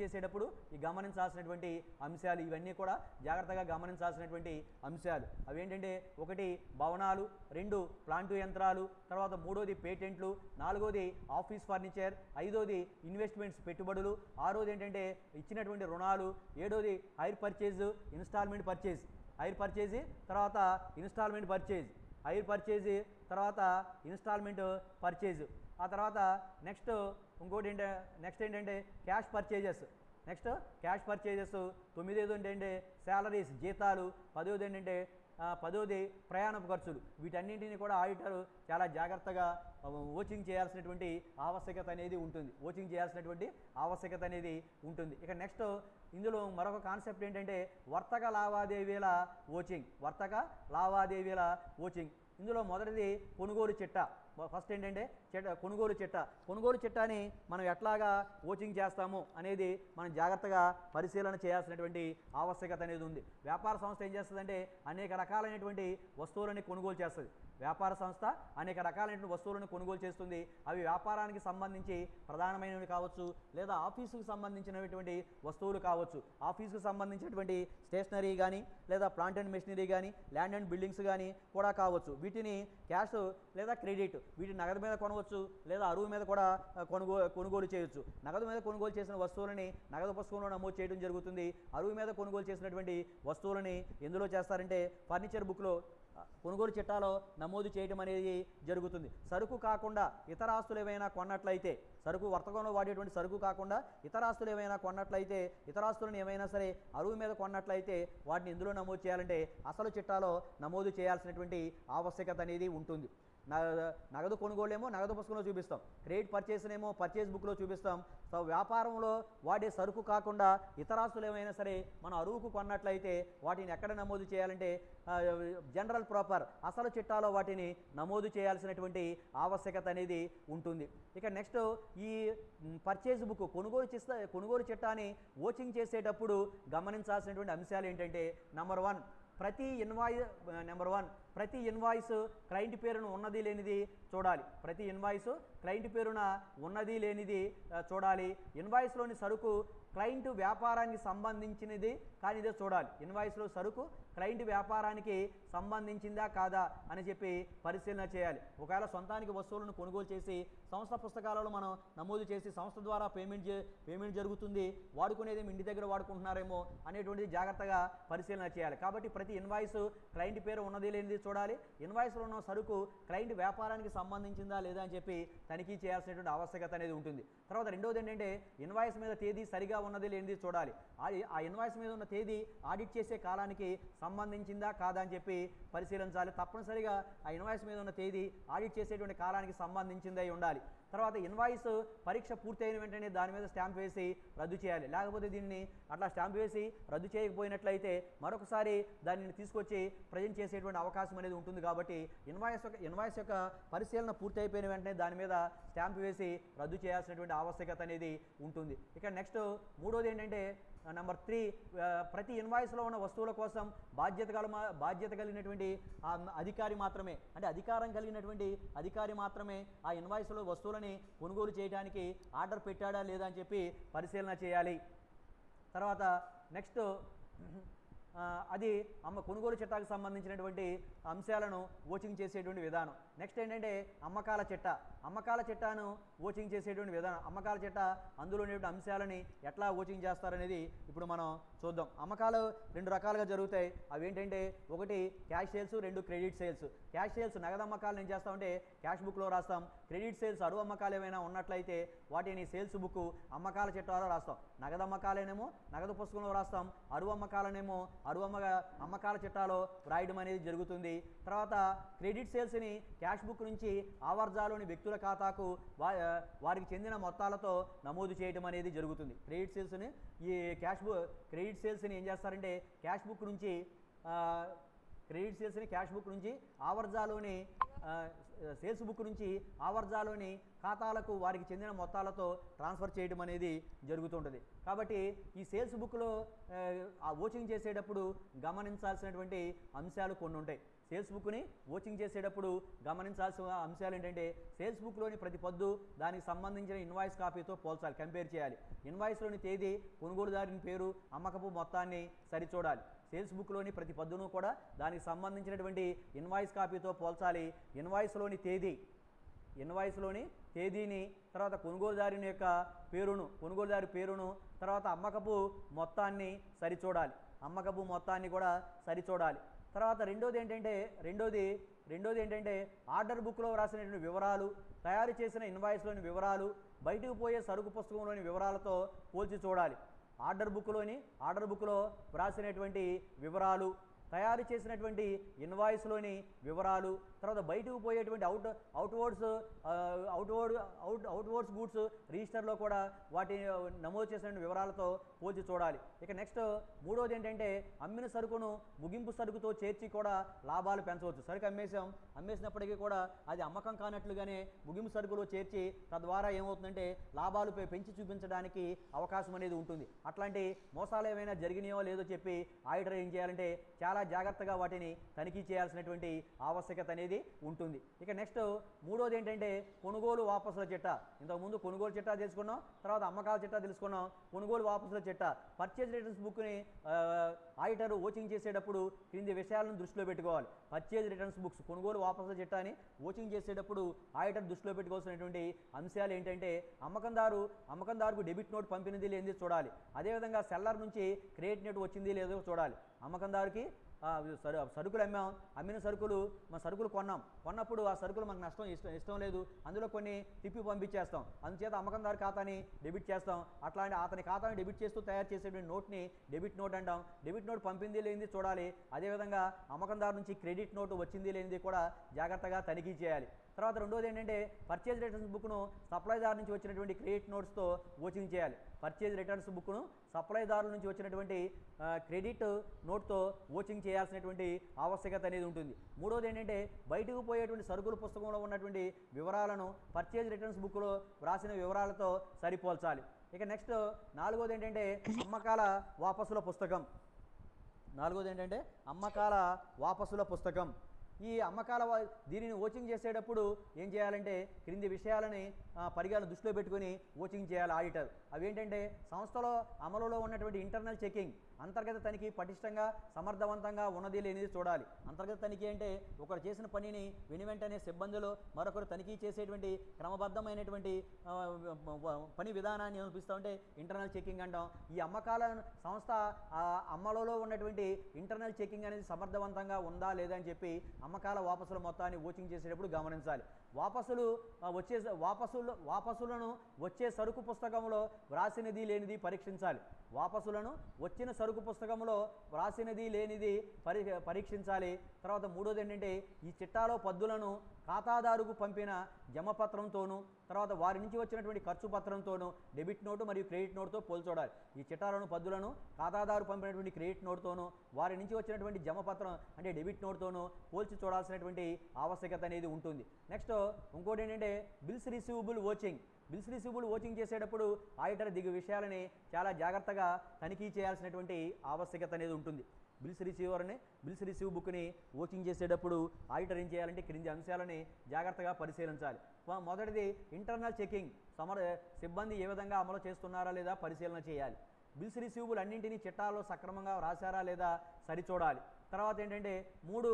చేసేటప్పుడు గమనించాల్సినటువంటి అంశాలు. ఇవన్నీ కూడా జాగ్రత్తగా గమనించాల్సినటువంటి అంశాలు. అవి ఏంటంటే 1 భవనాలు, 2 ప్లాంటు యంత్రాలు, తర్వాత 3వది పేటెంట్లు, 4వది ఆఫీస్ ఫర్నిచర్, 5వది ఇన్వెస్ట్మెంట్స్ పెట్టుబడులు, 6వది ఏంటంటే ఇచ్చినటువంటి రుణాలు, 7వది hire purchase, instalment purchase, hire purchase తర్వాత ఇన్స్టాల్మెంట్ పర్చేజ్, హైర్ పర్చేజ్ తర్వాత ఇన్స్టాల్మెంట్ పర్చేజ్. ఆ తర్వాత నెక్స్ట్ ఏంటంటే cash purchases. Next cash purchases. 9వది ఏంటంటే శాలరీస్, జీతాలు. 10వది ప్రయాణపు ఖర్చులు. వీటన్నింటినీ కూడా ఆడిటర్ చాలా జాగ్రత్తగా ఓచింగ్ చేయాల్సినటువంటి ఆవశ్యకత అనేది ఉంటుంది. ఇక నెక్స్ట్ ఇందులో మరొక కాన్సెప్ట్ ఏంటంటే వర్తక లావాదేవీల ఓచింగ్. ఇందులో మొదటిది కొనుగోలు చిట్టా. ఫస్ట్ ఏంటంటే కొనుగోలు చిట్టాని మనం ఎట్లాగా ఓచింగ్ చేస్తాము అనేది మనం జాగ్రత్తగా పరిశీలన చేయాల్సినటువంటి ఆవశ్యకత అనేది ఉంది. వ్యాపార సంస్థ ఏం చేస్తుందంటే అనేక రకాలైనటువంటి వస్తువులని కొనుగోలు చేస్తుంది. వ్యాపార సంస్థ అనేక రకాలైనటువంటి వస్తువులను కొనుగోలు చేస్తుంది. అవి వ్యాపారానికి సంబంధించి ప్రధానమైనవి కావచ్చు లేదా ఆఫీసుకు సంబంధించినటువంటి వస్తువులు కావచ్చు. ఆఫీసుకు సంబంధించినటువంటి స్టేషనరీ కానీ లేదా ప్లాంట్ అండ్ మెషినరీ కానీ, ల్యాండ్ అండ్ బిల్డింగ్స్ కానీ కూడా కావచ్చు. వీటిని క్యాష్ లేదా క్రెడిట్, వీటిని నగదు మీద కొనవచ్చు లేదా అరువు మీద కూడా కొనుగోలు చేయొచ్చు. నగదు మీద కొనుగోలు చేసిన వస్తువులని నగదు పుస్తకంలో నమోదు చేయడం జరుగుతుంది. అరువు మీద కొనుగోలు చేసినటువంటి వస్తువులని ఎందులో చేస్తారంటే ఫర్నిచర్ బుక్లో కొనుగోలు చిట్టాలో నమోదు చేయడం అనేది జరుగుతుంది. సరుకు కాకుండా ఇతర ఆస్తులు ఏవైనా కొన్నట్లయితే, వర్తకంలో వాడేటువంటి సరుకు కాకుండా ఇతర ఆస్తులు ఏమైనా కొన్నట్లయితే, ఇతర ఆస్తులను ఏమైనా సరే అరువు మీద కొన్నట్లయితే వాటిని ఎందులో నమోదు చేయాలంటే అసలు చిట్టాలో నమోదు చేయాల్సినటువంటి ఆవశ్యకత అనేది ఉంటుంది. నగదు కొనుగోలేమో నగదు పుస్తకంలో చూపిస్తాం, క్రెడిట్ పర్చేస్నేమో పర్చేస్ బుక్లో చూపిస్తాం. సో వ్యాపారంలో వాడే సరుకు కాకుండా ఇతరాస్తులు ఏమైనా సరే మనం అరువుకు కొన్నట్లయితే వాటిని ఎక్కడ నమోదు చేయాలంటే జనరల్ ప్రాపర్ అసలు చిట్టాలో వాటిని నమోదు చేయాల్సినటువంటి ఆవశ్యకత అనేది ఉంటుంది. ఇక నెక్స్ట్ ఈ పర్చేజ్ బుక్ కొనుగోలు చిట్టాని ఓచింగ్ చేసేటప్పుడు గమనించాల్సినటువంటి అంశాలు ఏంటంటే నెంబర్ 1 ప్రతి ఇన్వాయిస్ క్లయింట్ పేరును ఉన్నది లేనిది చూడాలి. ప్రతి ఇన్వాయిస్ క్లయింట్ పేరున ఉన్నది లేనిది చూడాలి. ఇన్వాయిస్లోని సరుకు క్లయింట్ వ్యాపారానికి సంబంధించినది కానీ ఇదే చూడాలి. ఇన్వాయిస్లో సరుకు క్లయింట్ వ్యాపారానికి సంబంధించిందా కాదా అని చెప్పి పరిశీలన చేయాలి. ఒకవేళ సొంతానికి వస్తువులను కొనుగోలు చేసి సంస్థ పుస్తకాలలో మనం నమోదు చేసి సంస్థ ద్వారా పేమెంట్ జరుగుతుంది, వాడుకునేది ఇంటి దగ్గర వాడుకుంటున్నారేమో అనేటువంటిది జాగ్రత్తగా పరిశీలన చేయాలి. కాబట్టి ప్రతి ఇన్వాయిస్ క్లయింట్ పేరు ఉన్నది లేనిది చూడాలి. ఇన్వాయిస్లో ఉన్న సరుకు క్లయింట్ వ్యాపారానికి సంబంధించిందా లేదా అని చెప్పి తనిఖీ చేయాల్సినటువంటి ఆవశ్యకత అనేది ఉంటుంది. తర్వాత రెండోది ఏంటంటే ఇన్వాయిస్ మీద తేదీ సరిగా ఉన్నది లేనిది చూడాలి. ఆ ఇన్వాయిస్ మీద ఉన్న తేదీ ఆడిట్ చేసే కాలానికి సంబంధించిందా కాదా అని చెప్పి పరిశీలించాలి. తప్పనిసరిగా ఆ ఇన్వాయిస్ మీద ఉన్న తేదీ ఆడిట్ చేసేటువంటి కాలానికి సంబంధించిందై ఉండాలి. తర్వాత ఇన్వాయిస్ పరీక్ష పూర్తయిన వెంటనే దాని మీద స్టాంప్ వేసి రద్దు చేయాలి. లేకపోతే దీన్ని అట్లా స్టాంప్ వేసి రద్దు చేయకపోయినట్లయితే మరొకసారి దానిని తీసుకొచ్చి ప్రజెంట్ చేసేటువంటి అవకాశం అనేది ఉంటుంది. కాబట్టి ఇన్వాయిస్ యొక్క పరిశీలన పూర్తి అయిపోయిన వెంటనే దాని మీద స్టాంప్ వేసి రద్దు చేయాల్సినటువంటి ఆవశ్యకత అనేది ఉంటుంది. ఇక నెక్స్ట్ మూడోది ఏంటంటే నెంబర్ 3, ప్రతి ఇన్వాయిస్లో ఉన్న వస్తువుల కోసం బాధ్యత కలిగినటువంటి అధికారి మాత్రమే, అంటే అధికారం కలిగినటువంటి అధికారి మాత్రమే ఆ ఇన్వాయిస్లో వస్తువులని కొనుగోలు చేయడానికి ఆర్డర్ పెట్టాడా లేదా అని చెప్పి పరిశీలన చేయాలి. తర్వాత నెక్స్ట్ అది కొనుగోలు చట్టానికి సంబంధించినటువంటి అంశాలను ఓచింగ్ చేసేటువంటి విధానం. నెక్స్ట్ ఏంటంటే అమ్మకాల చట్టాను ఓచింగ్ చేసేటువంటి విధానం. అమ్మకాల చట్ట అందులో ఉన్నటువంటి అంశాలని ఎట్లా ఓచింగ్ చేస్తారనేది ఇప్పుడు మనం చూద్దాం. అమ్మకాలు 2 రకాలుగా జరుగుతాయి. అవి ఏంటంటే ఒకటి cash sales, 2 credit sales. Cash sales నగదు అమ్మకాలు ఏం చేస్తామంటే క్యాష్ బుక్లో రాస్తాం. క్రెడిట్ సేల్స్ అరువు అమ్మకాలు ఏమైనా ఉన్నట్లయితే వాటిని సేల్స్ బుక్ అమ్మకాల చట్టాలో రాస్తాం. నగదు అమ్మకాలనేమో నగదు పుస్తకంలో రాస్తాం. అరువు అమ్మకాలనేమో అమ్మకాల చట్టాలో వ్రాయడం అనేది జరుగుతుంది. తర్వాత క్రెడిట్ సేల్స్ని క్యాష్ బుక్ నుంచి ఆవర్జాలోని వ్యక్తుల ఖాతాకు వారికి చెందిన మొత్తాలతో నమోదు చేయడం అనేది జరుగుతుంది. క్రెడిట్ సేల్స్ని ఏం చేస్తారంటే క్యాష్ బుక్ నుంచి ఆవర్జాలోని సేల్స్ బుక్ నుంచి ఆవర్జాలోని ఖాతాలకు వారికి చెందిన మొత్తాలతో ట్రాన్స్ఫర్ చేయడం అనేది జరుగుతుంటుంది. కాబట్టి ఈ సేల్స్ బుక్లో ఓచింగ్ చేసేటప్పుడు గమనించాల్సినటువంటి అంశాలు కొన్ని ఉంటాయి. సేల్స్ బుక్ని ఓచింగ్ చేసేటప్పుడు గమనించాల్సిన అంశాలు ఏంటంటే సేల్స్ బుక్లోని ప్రతి పద్దు దానికి సంబంధించిన ఇన్వాయిస్ కాపీతో పోల్చాలి, కంపేర్ చేయాలి. ఇన్వాయిస్లోని తేదీ, కొనుగోలుదారుని పేరు, అమ్మకపు మొత్తాన్ని సరిచూడాలి. సేల్స్ బుక్లోని ప్రతి పద్దును కూడా దానికి సంబంధించినటువంటి ఇన్వాయిస్ కాపీతో పోల్చాలి. ఇన్వాయిస్లోని తేదీని, తర్వాత కొనుగోలుదారి పేరును, తర్వాత అమ్మకపు మొత్తాన్ని కూడా సరిచూడాలి. తర్వాత రెండోది ఏంటంటే ఆర్డర్ బుక్లో వ్రాసినటువంటి వివరాలు, తయారు చేసిన ఇన్వాయిస్లోని వివరాలు, బయటకు పోయే సరుకు పుస్తకంలోని వివరాలతో పోల్చి చూడాలి. ఆర్డర్ బుక్లో వ్రాసినటువంటి వివరాలు, తయారు చేసినటువంటి ఇన్వాయిస్లోని వివరాలు, తర్వాత బయటకు పోయేటువంటి అవుట్వర్డ్స్ గూడ్స్ రిజిస్టర్లో కూడా వాటి నమోదు చేసిన వివరాలతో పోల్చి చూడాలి. ఇక నెక్స్ట్ మూడోది ఏంటంటే అమ్మిన సరుకును ముగింపు సరుకుతో చేర్చి కూడా లాభాలు పెంచవచ్చు. సరుకు అమ్మేసినప్పటికీ కూడా అది అమ్మకం కానట్లుగానే ముగింపు సరుకులో చేర్చి తద్వారా ఏమవుతుందంటే లాభాలు పెంచి చూపించడానికి అవకాశం అనేది ఉంటుంది. అట్లాంటి మోసాలు ఏమైనా జరిగినాయో లేదో చెప్పి ఆడిటర్ ఏం చేయాలంటే చాలా జాగ్రత్తగా వాటిని తనిఖీ చేయాల్సినటువంటి ఆవశ్యకత అనేది ఉంటుంది. ఇక నెక్స్ట్ మూడోది ఏంటంటే కొనుగోలు వాపసుల చట్టా. ఇంతకుముందు కొనుగోలు చట్టా తెలుసుకున్నాం, తర్వాత అమ్మకాల చట్టా తెలుసుకున్నాం. కొనుగోలు వాపసుల చట్టా పర్చేజ్ రిటర్న్స్ బుక్ని ఆడిటర్ ఓచింగ్ చేసేటప్పుడు క్రింది విషయాలను దృష్టిలో పెట్టుకోవాలి. పర్చేజ్ రిటర్న్స్ బుక్స్ కొనుగోలు వాపసుల చట్టాన్ని ఓచింగ్ చేసేటప్పుడు ఆడిటర్ దృష్టిలో పెట్టుకోవాల్సినటువంటి అంశాలు ఏంటంటే అమ్మకందారుకు డెబిట్ నోట్ పంపినది లేనిది చూడాలి. అదేవిధంగా సెల్లర్ నుంచి క్రెడిట్ నోట్ వచ్చింది లేదో చూడాలి. అమ్మకందారుకి సరుకులు అమ్మిన సరుకులు కొన్నప్పుడు ఆ సరుకులు మనకు ఇష్టం లేదు, అందులో కొన్ని తిప్పి పంపించేస్తాం. అందుచేత అమ్మకందారు ఖాతాని డెబిట్ చేస్తాం. అట్లాంటి అతని ఖాతాని డెబిట్ చేస్తూ తయారు చేసేటువంటి నోట్ని డెబిట్ నోట్ అంటాం. డెబిట్ నోట్ పంపింది లేనిది చూడాలి. అదేవిధంగా అమ్మకందారు నుంచి క్రెడిట్ నోటు వచ్చింది లేనిది కూడా జాగ్రత్తగా తనిఖీ చేయాలి. తర్వాత రెండోది ఏంటంటే పర్చేజ్ రిటర్న్స్ బుక్ను సప్లైదారు నుంచి వచ్చినటువంటి క్రెడిట్ నోట్స్తో ఓచింగ్ చేయాలి. పర్చేజ్ రిటర్న్స్ బుక్ను సప్లైదారుల నుంచి వచ్చినటువంటి క్రెడిట్ నోట్తో ఓచింగ్ చేయాల్సినటువంటి ఆవశ్యకత అనేది ఉంటుంది. మూడోది ఏంటంటే బయటకు పోయేటువంటి సరుకుల పుస్తకంలో ఉన్నటువంటి వివరాలను పర్చేజ్ రిటర్న్స్ బుక్లో వ్రాసిన వివరాలతో సరిపోల్చాలి. ఇక నెక్స్ట్ నాలుగోది ఏంటంటే అమ్మకాల వాపసుల పుస్తకం. ఈ దీనిని ఓచింగ్ చేసేటప్పుడు ఏం చేయాలంటే క్రింది విషయాలని పరిగణన దృష్టిలో పెట్టుకుని ఓచింగ్ చేయాలి ఆడిటర్. అవేంటంటే సంస్థలో అమలులో ఉన్నటువంటి ఇంటర్నల్ చెకింగ్, అంతర్గత తనిఖీ పటిష్టంగా సమర్థవంతంగా ఉన్నది లేనిది చూడాలి. అంతర్గత తనిఖీ అంటే ఒకరు చేసిన పనిని వెంటనే సిబ్బందులు మరొకరు తనిఖీ చేసేటువంటి క్రమబద్ధమైనటువంటి పని విధానాన్ని అనిపిస్తూ ఉంటే ఇంటర్నల్ చెకింగ్ అంటాం. ఈ అమ్మకాల సంస్థ అమలులో ఉన్నటువంటి ఇంటర్నల్ చెకింగ్ అనేది సమర్థవంతంగా ఉందా లేదా అని చెప్పి అమ్మకాల వాపసుల మొత్తాన్ని ఓచింగ్ చేసేటప్పుడు గమనించాలి. వాపసులు వాపసులను వచ్చే సరుకు పుస్తకంలో వ్రాసినది లేనిది పరీక్షించాలి. వాపసులను వచ్చిన సరుకు పుస్తకంలో వ్రాసినది లేనిది పరీక్షించాలి. తర్వాత మూడోది ఏంటంటే ఈ చిట్టాలో పద్దులను ఖాతాదారుకు పంపిన జమపత్రంతోనూ తర్వాత వారి నుంచి వచ్చినటువంటి ఖర్చు పత్రంతోనూ డెబిట్ నోటు మరియు క్రెడిట్ నోటుతో పోల్చూడాలి. ఈ చిట్టాలను పద్దులను ఖాతాదారు పంపినటువంటి క్రెడిట్ నోటుతోనూ వారి నుంచి వచ్చినటువంటి జమపత్రం అంటే డెబిట్ నోటుతోనూ పోల్చి చూడాల్సినటువంటి ఆవశ్యకత అనేది ఉంటుంది. నెక్స్ట్ ఇంకోటి ఏంటంటే బిల్స్ రిసీవబుల్ ఓచింగ్ చేసేటప్పుడు ఆడిటర్ దిగు విషయాలని చాలా జాగ్రత్తగా తనిఖీ చేయాల్సినటువంటి ఆవశ్యకత అనేది ఉంటుంది. బిల్స్ రిసీవ్ బుక్ని ఓచింగ్ చేసేటప్పుడు ఆడిటర్ ఏం చేయాలంటే క్రింది అంశాలని జాగ్రత్తగా పరిశీలించాలి. మొదటిది ఇంటర్నల్ చెకింగ్, సిబ్బంది ఏ విధంగా అమలు చేస్తున్నారా లేదా పరిశీలన చేయాలి. బిల్స్ రిసీవబుల్ అన్నింటినీ చిట్టాలో సక్రమంగా రాశారా లేదా సరిచూడాలి. తర్వాత ఏంటంటే 3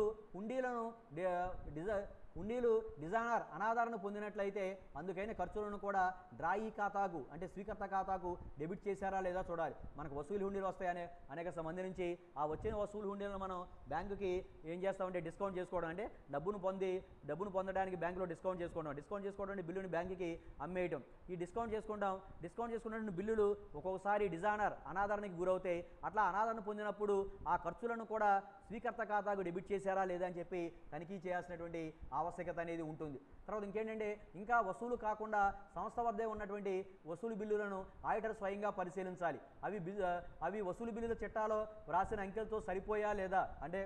హుండీలు డిజానర్ అనాదరణ పొందినట్లయితే అందుకైన ఖర్చులను కూడా డ్రాయీ ఖాతాకు అంటే స్వీకర్త ఖాతాకు డెబిట్ చేశారా లేదా చూడాలి. మనకు వసూలు హుండీలు వస్తాయనే అనేక మంది నుంచి ఆ వచ్చిన వసూలు హుండీలను మనం బ్యాంకుకి ఏం చేస్తామంటే డిస్కౌంట్ చేసుకోవడం అంటే డబ్బును పొందడానికి బ్యాంకులో డిస్కౌంట్ చేసుకోవడం అంటే బిల్లుని బ్యాంకుకి అమ్మేయటం. ఈ డిస్కౌంట్ చేసుకున్నటువంటి బిల్లులు ఒక్కొక్కసారి డిజానర్ అనాదరణకి గురవుతాయి. అట్లా అనాదరణ పొందినప్పుడు ఆ ఖర్చులను కూడా స్వీకర్త ఖాతాకు డెబిట్ చేశారా లేదా అని చెప్పి తనిఖీ చేయాల్సినటువంటి ఆవశ్యకత అనేది ఉంటుంది. తర్వాత ఇంకేంటంటే ఇంకా వసూలు కాకుండా సంస్థ వద్దే ఉన్నటువంటి వసూలు బిల్లులను ఆడిటర్ స్వయంగా పరిశీలించాలి. అవి వసూలు బిల్లుల చిట్టాలో వ్రాసిన అంకెలతో సరిపోయా లేదా అంటే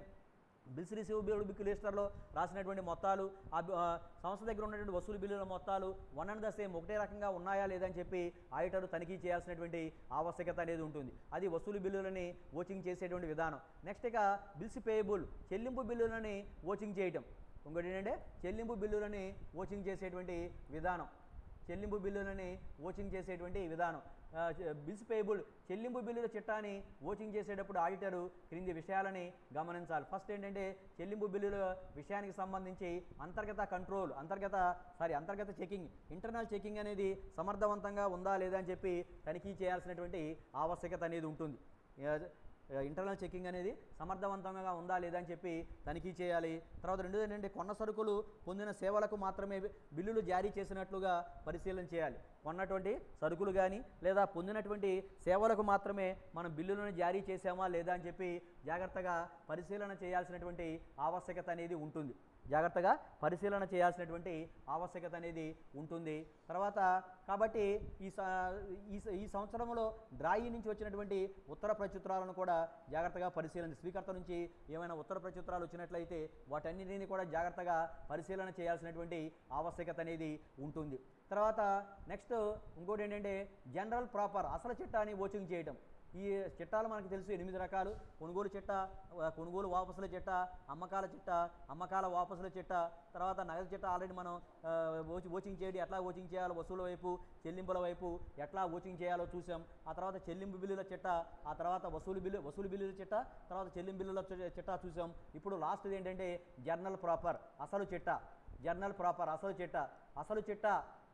బిల్స్ రిసీవబుల్ బుక్ రిజిస్టర్లో రాసినటువంటి మొత్తాలు సంస్థ దగ్గర ఉన్నటువంటి వసూలు బిల్లుల మొత్తాలు వన్ అండ్ ద సేమ్ ఒకటే రకంగా ఉన్నాయా లేదని చెప్పి ఆడిటర్ తనిఖీ చేయాల్సినటువంటి ఆవశ్యకత అనేది ఉంటుంది. అది వసూలు బిల్లులని ఓచింగ్ చేసేటువంటి విధానం. నెక్స్ట్ ఇక బిల్స్ పేయబుల్ చెల్లింపు బిల్లులని ఓచింగ్ చేయటం. ఇంకోటి ఏంటంటే చెల్లింపు బిల్లులని ఓచింగ్ చేసేటువంటి విధానం. బిల్స్ పేయబుల్ చెల్లింపు బిల్లుల చిట్టాని ఓచింగ్ చేసేటప్పుడు ఆడిటరు క్రింది విషయాలని గమనించాలి. ఫస్ట్ ఏంటంటే చెల్లింపు బిల్లుల విషయానికి సంబంధించి అంతర్గత చెకింగ్ ఇంటర్నల్ చెకింగ్ అనేది సమర్థవంతంగా ఉందా లేదా అని చెప్పి తనిఖీ చేయాల్సినటువంటి ఆవశ్యకత అనేది ఉంటుంది. ఇంటర్నల్ చెకింగ్ అనేది సమర్థవంతంగా ఉందా లేదా అని చెప్పి తనిఖీ చేయాలి. తర్వాత రెండోది ఏంటంటే కొన్న సరుకులు పొందిన సేవలకు మాత్రమే బిల్లులు జారీ చేసినట్లుగా పరిశీలన చేయాలి. కొన్నటువంటి సరుకులు కానీ లేదా పొందినటువంటి సేవలకు మాత్రమే మనం బిల్లులను జారీ చేసామా లేదా అని చెప్పి జాగ్రత్తగా పరిశీలన చేయాల్సినటువంటి ఆవశ్యకత అనేది ఉంటుంది. తర్వాత కాబట్టి ఈ సంవత్సరంలో డ్రాయి నుంచి వచ్చినటువంటి ఉత్తర ప్రత్యుత్తరాలను కూడా జాగ్రత్తగా పరిశీలన స్వీకర్త నుంచి ఏమైనా ఉత్తర ప్రత్యుత్తరాలు వచ్చినట్లయితే వాటన్నిటిని కూడా జాగ్రత్తగా పరిశీలన చేయాల్సినటువంటి ఆవశ్యకత అనేది ఉంటుంది. తర్వాత నెక్స్ట్ ఇంకోటి ఏంటంటే జనరల్ ప్రాపర్ అసలు చిట్టాని ఓచింగ్ చేయటం. ఈ చిట్టాలు మనకు తెలుసు 8 రకాలు. కొనుగోలు చిట్టా, కొనుగోలు వాపసుల చిట్టా, అమ్మకాల చిట్టా, అమ్మకాల వాపసుల చిట్టా, తర్వాత నగదు చిట్టా ఆల్రెడీ మనం ఓచింగ్ చేయడం ఎట్లా ఓచింగ్ చేయాలో వసూల వైపు చెల్లింపుల వైపు ఎట్లా ఓచింగ్ చేయాలో చూసాం. ఆ తర్వాత చెల్లింపు బిల్లుల చిట్టా, ఆ తర్వాత వసూలు బిల్లుల చిట్టా, తర్వాత చెల్లింపు బిల్లుల చిట్టా చూసాం. ఇప్పుడు లాస్ట్ది ఏంటంటే జర్నల్ ప్రాపర్ అసలు చిట్టా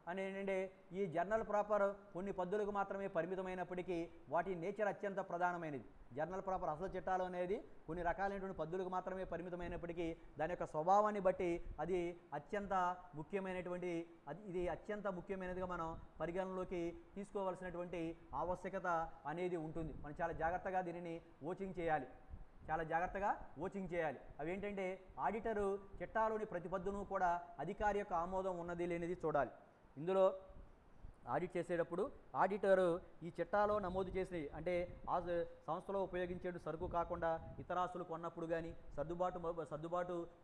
అని ఏంటంటే ఈ జర్నల్ ప్రాపర్ కొన్ని పద్ధతులకు మాత్రమే పరిమితమైనప్పటికీ వాటి నేచర్ అత్యంత ప్రధానమైనది. జర్నల్ ప్రాపర్ అసలు చిట్టాలు అనేది కొన్ని రకాలైనటువంటి పద్ధతులకు మాత్రమే పరిమితమైనప్పటికీ దాని యొక్క స్వభావాన్ని బట్టి ఇది అత్యంత ముఖ్యమైనదిగా మనం పరిగణనలోకి తీసుకోవాల్సినటువంటి ఆవశ్యకత అనేది ఉంటుంది. మనం చాలా జాగ్రత్తగా దీనిని ఓచింగ్ చేయాలి. అవి ఏంటంటే ఆడిటరు చిట్టాలోని ప్రతి పద్ధతును కూడా అధికారి యొక్క ఆమోదం ఉన్నది లేనిది చూడాలి. ఇందులో ఆడిట్ చేసేటప్పుడు ఆడిటర్ ఈ చిట్టాలో నమోదు చేసినవి అంటే ఆ సంస్థలో ఉపయోగించే సరుకు కాకుండా ఇతరాస్తులు కొన్నప్పుడు కానీ సర్దుబాటు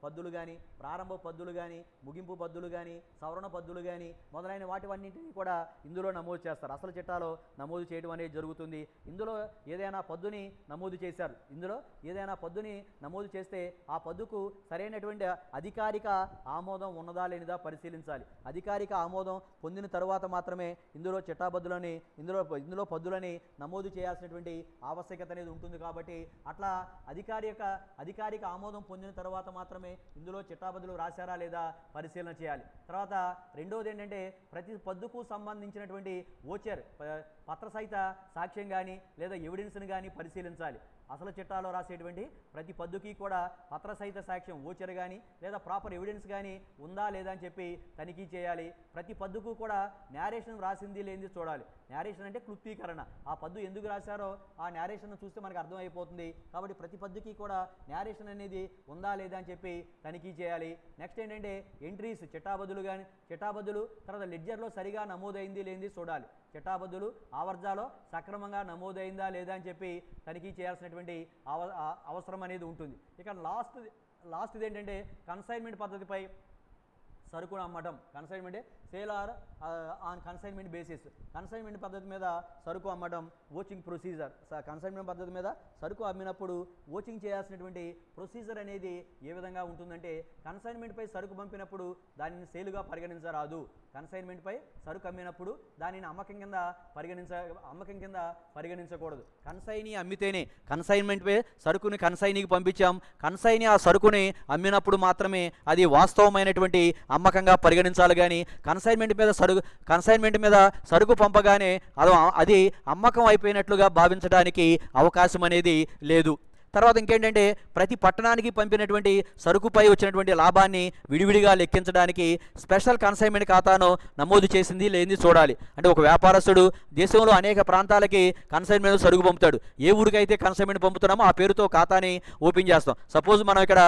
పద్దులు కానీ ప్రారంభ పద్దులు కానీ ముగింపు పద్దులు కానీ సవరణ పద్దులు కానీ మొదలైన వాటివన్నింటినీ కూడా ఇందులో నమోదు చేస్తారు. అసలు చిట్టాలో నమోదు చేయడం అనేది జరుగుతుంది. ఇందులో ఏదైనా పద్దుని నమోదు చేస్తే ఆ పద్దుకు సరైనటువంటి అధికారిక ఆమోదం ఉన్నదా లేనిదా పరిశీలించాలి. అధికారిక ఆమోదం పొందిన తరువాత మాత్రమే ఇందులో ఇందులో పద్దులని నమోదు చేయాల్సినటువంటి ఆవశ్యకత అనేది ఉంటుంది. కాబట్టి అట్లా అధికారిక ఆమోదం పొందిన తర్వాత మాత్రమే ఇందులో చిట్టాబద్దులు రాశారా లేదా పరిశీలన చేయాలి. తర్వాత రెండవది ఏంటంటే ప్రతి పద్దుకు సంబంధించినటువంటి ఓచర్ పత్రసహిత సాక్ష్యం కానీ లేదా ఎవిడెన్స్ని కానీ పరిశీలించాలి. అసలు చిట్టాలో రాసేటువంటి ప్రతి పద్దుకి కూడా పత్రసహిత సాక్ష్యం ఓచర్ కానీ లేదా ప్రాపర్ ఎవిడెన్స్ కానీ ఉందా లేదా అని చెప్పి తనిఖీ చేయాలి. ప్రతి పద్దుకు కూడా నేరేషన్ రాసింది లేనిది చూడాలి. నేరేషన్ అంటే క్లుప్తీకరణ. ఆ పద్దు ఎందుకు రాశారో ఆ నేరేషన్ చూస్తే మనకు అర్థమైపోతుంది. కాబట్టి ప్రతి పద్దుకి కూడా నేరేషన్ అనేది ఉందా లేదా అని చెప్పి తనిఖీ చేయాలి. నెక్స్ట్ ఏంటంటే ఎంట్రీస్, చిట్టాబద్దులు తర్వాత లెడ్జర్లో సరిగా నమోదైంది లేనిది చూడాలి. చిట్టాబద్దులు ఆవర్జాలో సక్రమంగా నమోదైందా లేదా అని చెప్పి తనిఖీ చేయాల్సినటువంటి అవసరం అనేది ఉంటుంది. ఇక లాస్ట్ది ఏంటంటే కన్సైన్మెంట్ పద్ధతిపై సరుకును అమ్మటం. Consignment sale are on consignment basis. Consignment పద్ధతి మీద సరుకు అమ్మటం ఓచింగ్ ప్రొసీజర్. కన్సైన్మెంట్ పద్ధతి మీద సరుకు అమ్మినప్పుడు ఓచింగ్ చేయాల్సినటువంటి ప్రొసీజర్ అనేది ఏ విధంగా ఉంటుందంటే, కన్సైన్మెంట్పై సరుకు పంపినప్పుడు దానిని సేలుగా పరిగణించరాదు. కన్సైన్మెంట్పై సరుకు అమ్మినప్పుడు దానిని అమ్మకం కింద పరిగణించకూడదు. కన్సైనీ అమ్మితేనే, కన్సైన్మెంట్పై సరుకుని కన్సైనీకి పంపించాం, కన్సైనీ ఆ సరుకుని అమ్మినప్పుడు మాత్రమే అది వాస్తవమైనటువంటి అమ్మకంగా పరిగణించాలి. కానీ కన్సైన్మెంట్ మీద సరుకు పంపగానే అది అమ్మకం అయిపోయినట్లుగా భావించడానికి అవకాశం అనేది లేదు. తర్వాత ఇంకేంటంటే, ప్రతి పట్టణానికి పంపినటువంటి సరుకుపై వచ్చినటువంటి లాభాన్ని విడివిడిగా లెక్కించడానికి స్పెషల్ కన్సైన్మెంట్ ఖాతాను నమోదు చేసింది లేనిది చూడాలి. అంటే ఒక వ్యాపారస్తుడు దేశంలో అనేక ప్రాంతాలకి కన్సైన్మెంట్ సరుకు పంపుతాడు. ఏ ఊరికైతే కన్సైన్మెంట్ పంపుతున్నామో ఆ పేరుతో ఖాతాని ఓపెన్ చేస్తాం. సపోజ్ మనం ఇక్కడ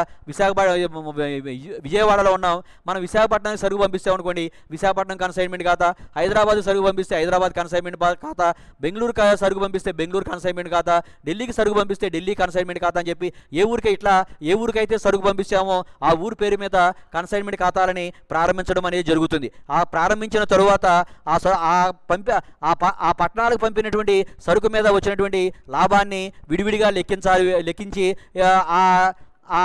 విజయవాడలో ఉన్నాం, మనం విశాఖపట్నానికి సరుకు పంపిస్తామనుకోండి, విశాఖపట్నం కన్సైన్మెంట్ ఖాతా, హైదరాబాద్ సరుకు పంపిస్తే హైదరాబాద్ కన్సైన్మెంట్ ఖాతా, బెంగళూరు సరుకు పంపిస్తే బెంగళూరు కన్సైన్మెంట్ ఖాతా, ఢిల్లీకి సరుకు పంపిస్తే ఢిల్లీ కన్సైన్మెంట్ ఖాతా అని చెప్పి ఏ ఊరికైతే సరుకు పంపిస్తామో ఆ ఊరి పేరు మీద కన్సైన్మెంట్ ఖాతాలని ప్రారంభించడం అనేది జరుగుతుంది. ఆ ప్రారంభించిన తరువాత ఆ పట్టణాలకు పంపినటువంటి సరుకు మీద వచ్చినటువంటి లాభాన్ని విడివిడిగా లెక్కించి ఆ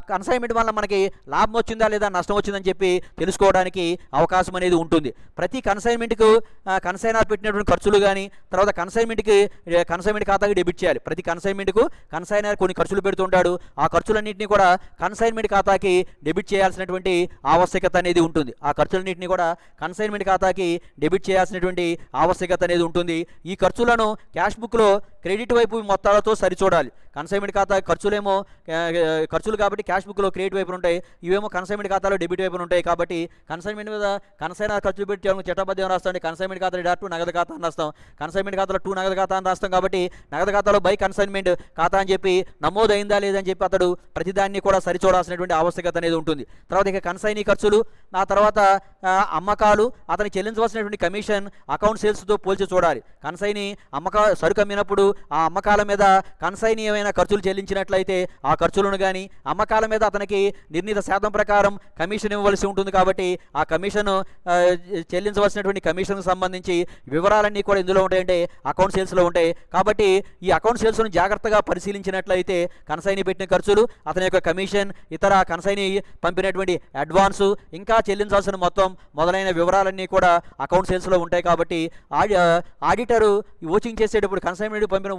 కన్సైన్మెంట్ వల్ల మనకి లాభం వచ్చిందా లేదా నష్టం వచ్చిందని చెప్పి తెలుసుకోవడానికి అవకాశం అనేది ఉంటుంది. ప్రతి కన్సైన్మెంట్కు కన్సైనర్ పెట్టినటువంటి ఖర్చులు కానీ తర్వాత కన్సైన్మెంట్ ఖాతాకి డెబిట్ చేయాలి. ప్రతి కన్సైన్మెంట్కు కన్సైనర్ కొన్ని ఖర్చులు పెడుతుంటాడు. ఆ ఖర్చులన్నింటినీ కూడా కన్సైన్మెంట్ ఖాతాకి డెబిట్ చేయాల్సినటువంటి ఆవశ్యకత అనేది ఉంటుంది. ఆ ఖర్చులన్నింటినీ కూడా కన్సైన్మెంట్ ఖాతాకి డెబిట్ చేయాల్సినటువంటి ఆవశ్యకత అనేది ఉంటుంది. ఈ ఖర్చులను క్యాష్ బుక్లో క్రెడిట్ వైపు మొత్తాలతో సరిచూడాలి. కన్సైన్మెంట్ ఖాతా ఖర్చులు కాబట్టి క్యాష్ బుక్లో క్రెడిట్ వైపున ఉంటాయి, ఇవేమో కన్సైన్మెంట్ ఖాతాలో డెబిట్ వైపున ఉంటాయి. కాబట్టి కన్సైన్మెంట్ మీద కన్సైనర్ ఖర్చులు పెట్టి చట్టబద్ధం రాస్తాం. కన్సైన్మెంట్ ఖాతా డాట్ నగదు ఖాతా అని రాస్తాం, కన్సైన్మెంట్ ఖాతాలో నగదు ఖాతా అని రాస్తాం. కాబట్టి నగదు ఖాతాలో బై కన్సైన్మెంట్ ఖాతా అని చెప్పి నమోదైందా లేదని చెప్పి అతడు ప్రతిదాన్ని కూడా సరిచూడాల్సినటువంటి ఆవశ్యకత అనేది ఉంటుంది. తర్వాత ఇక కన్సైనీ ఖర్చులు, ఆ తర్వాత అమ్మకాలు, అతనికి చెల్లించవలసినటువంటి కమిషన్ అకౌంట్ సేల్స్తో పోల్చి చూడాలి. కన్సైనీ సరుకు అమ్మినప్పుడు ఆ అమ్మకాల మీద కన్సైనీ ఏమైనా ఖర్చులు చెల్లించినట్లయితే ఆ ఖర్చులను కానీ, అమ్మకాల మీద అతనికి నిర్ణీత శాతం ప్రకారం కమిషన్ ఇవ్వవలసి ఉంటుంది. కాబట్టి ఆ కమిషన్ చెల్లించవలసినటువంటి కమిషన్కు సంబంధించి వివరాలన్నీ కూడా ఇందులో ఉంటాయంటే అకౌంట్ సేల్స్లో ఉంటాయి. కాబట్టి ఈ అకౌంట్ సేల్స్ను జాగ్రత్తగా పరిశీలించినట్లయితే కన్సైనీ పెట్టిన ఖర్చులు, అతని యొక్క కమిషన్, ఇతర కన్సైనీ పంపినటువంటి అడ్వాన్సు, ఇంకా చెల్లించాల్సిన మొత్తం మొదలైన వివరాలన్నీ కూడా అకౌంట్ సేల్స్లో ఉంటాయి. కాబట్టి ఆడిటరు ఓచింగ్ చేసేటప్పుడు కన్సైన్మెంట్ పంపిన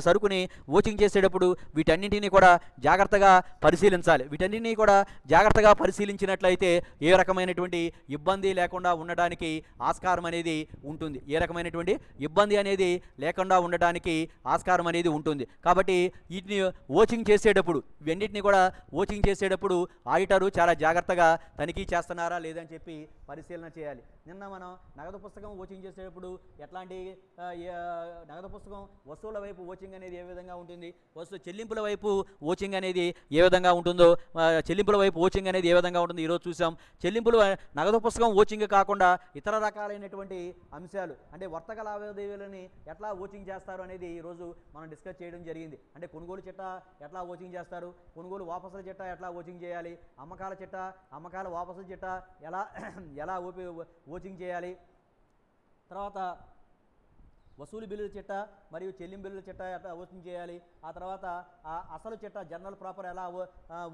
సరుకుని ఓచింగ్ చేసేటప్పుడు వీటన్నింటినీ కూడా జాగ్రత్తగా పరిశీలించాలి. వీటన్నింటినీ కూడా జాగ్రత్తగా పరిశీలించినట్లయితే ఏ రకమైనటువంటి ఇబ్బంది లేకుండా ఉండడానికి ఆస్కారం అనేది ఉంటుంది. ఆస్కారం అనేది ఉంటుంది. కాబట్టి వీటిని ఓచింగ్ చేసేటప్పుడు ఇవన్నింటినీ కూడా ఓచింగ్ చేసేటప్పుడు ఆడిటరు చాలా జాగ్రత్తగా తనిఖీ చేస్తున్నారా లేదని చెప్పి పరిశీలన చేయాలి. నిన్న మనం నగదు పుస్తకం ఓచింగ్ చేసేటప్పుడు ఎట్లాంటి నగదు పుస్తకం వస్తువుల వైపు ఓచింగ్ అనేది ఏ విధంగా ఉంటుంది, చెల్లింపుల వైపు ఓచింగ్ అనేది ఏ విధంగా ఉంటుందో, ఈరోజు చూసాం. నగదు పుస్తకం ఓచింగ్ కాకుండా ఇతర రకాలైనటువంటి అంశాలు అంటే వర్తక లావాదేవీలని ఎట్లా ఓచింగ్ చేస్తారు అనేది ఈరోజు మనం డిస్కస్ చేయడం జరిగింది. అంటే కొనుగోలు చిట్టా ఎట్లా ఓచింగ్ చేస్తారు, కొనుగోలు వాపసుల చిట్టా ఎట్లా ఓచింగ్ చేయాలి, అమ్మకాల చిట్టా, అమ్మకాల వాపసుల చిట్టా ఎలా ఓచింగ్ చేయాలి, తర్వాత వసూలు బిల్లుల చిట్టా మరియు చెల్లింపు బిల్లుల చిట్టా ఎట్లా ఓచింగ్ చేయాలి, ఆ తర్వాత అసలు చిట్టా జర్నల్ ప్రాపర్ ఎలా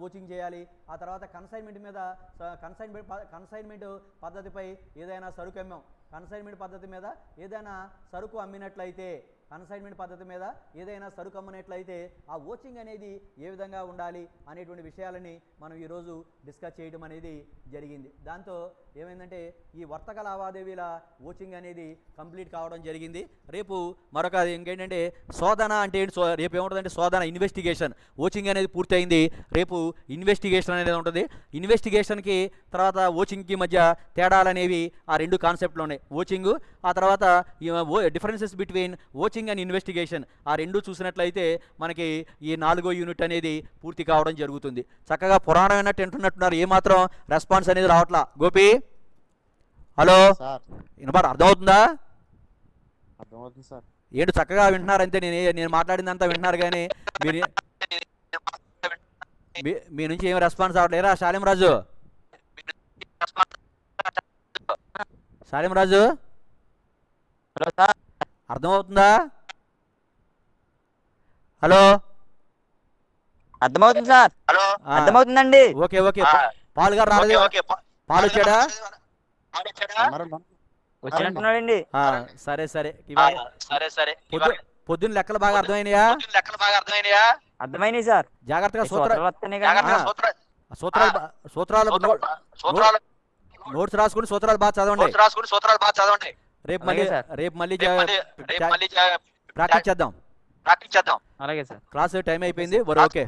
ఓచింగ్ చేయాలి, ఆ తర్వాత కన్సైన్మెంట్ పద్ధతిపై ఏదైనా సరుకు అమ్మాం, కన్సైన్మెంట్ పద్ధతి మీద ఏదైనా సరుకు అమ్మినట్లయితే కన్సైన్మెంట్ పద్ధతి మీద ఏదైనా సరుకు అమ్మనట్లయితే ఆ ఓచింగ్ అనేది ఏ విధంగా ఉండాలి అనేటువంటి విషయాలని మనం ఈరోజు డిస్కస్ చేయడం అనేది జరిగింది. దాంతో ఏమైందంటే ఈ వర్తక లావాదేవీల ఓచింగ్ అనేది కంప్లీట్ కావడం జరిగింది. రేపు మరొక ఇంకేంటంటే శోధన అంటే రేపు ఏముంటుందంటే శోధన ఇన్వెస్టిగేషన్. ఓచింగ్ అనేది పూర్తయింది, రేపు ఇన్వెస్టిగేషన్ అనేది ఉంటుంది. ఇన్వెస్టిగేషన్కి తర్వాత ఓచింగ్కి మధ్య తేడాలు అనేవి ఆ రెండు కాన్సెప్ట్లు ఉన్నాయి. ఓచింగ్ ఆ తర్వాత differences between vouching and investigation ఆ రెండు చూసినట్లయితే మనకి ఈ 4వ యూనిట్ అనేది పూర్తి కావడం జరుగుతుంది. చక్కగా పురాణం అన్నట్టు వింటున్నట్టున్నారు, ఏమాత్రం రెస్పాన్స్ అనేది రావట్లా. గోపి హలో సార్ వినపడ అర్థమవుతుందా? అర్థమవుతుంది సార్. ఏంటి చక్కగా వింటున్నారంటే నేను మాట్లాడిందంతా వింటున్నారు కానీ మీరు మీ నుంచి ఏం రెస్పాన్స్ అవ్వట్లేరా? శాలింరాజు అర్థమవుతుందా? హలో అర్థమవుతుంది సార్. అర్థమవుతుందండి. Okay okay. పాలు గారు రాలేదు, పాలు వచ్చాడా? వచ్చినట్టున్నాడండి. సరే సరే. పొద్దున్న లెక్కలు బాగా అర్థమైనాయా? అర్థమైనాయి సార్. జాగ్రత్తగా సూత్రాలు నోట్స్ రాసుకుని సూత్రాలు బాగా చదవండి. రేపు మళ్ళీ ప్రాక్టీస్ చేద్దాం. అలాగే సార్. క్లాస్ టైం అయిపోయింది. ఓకే.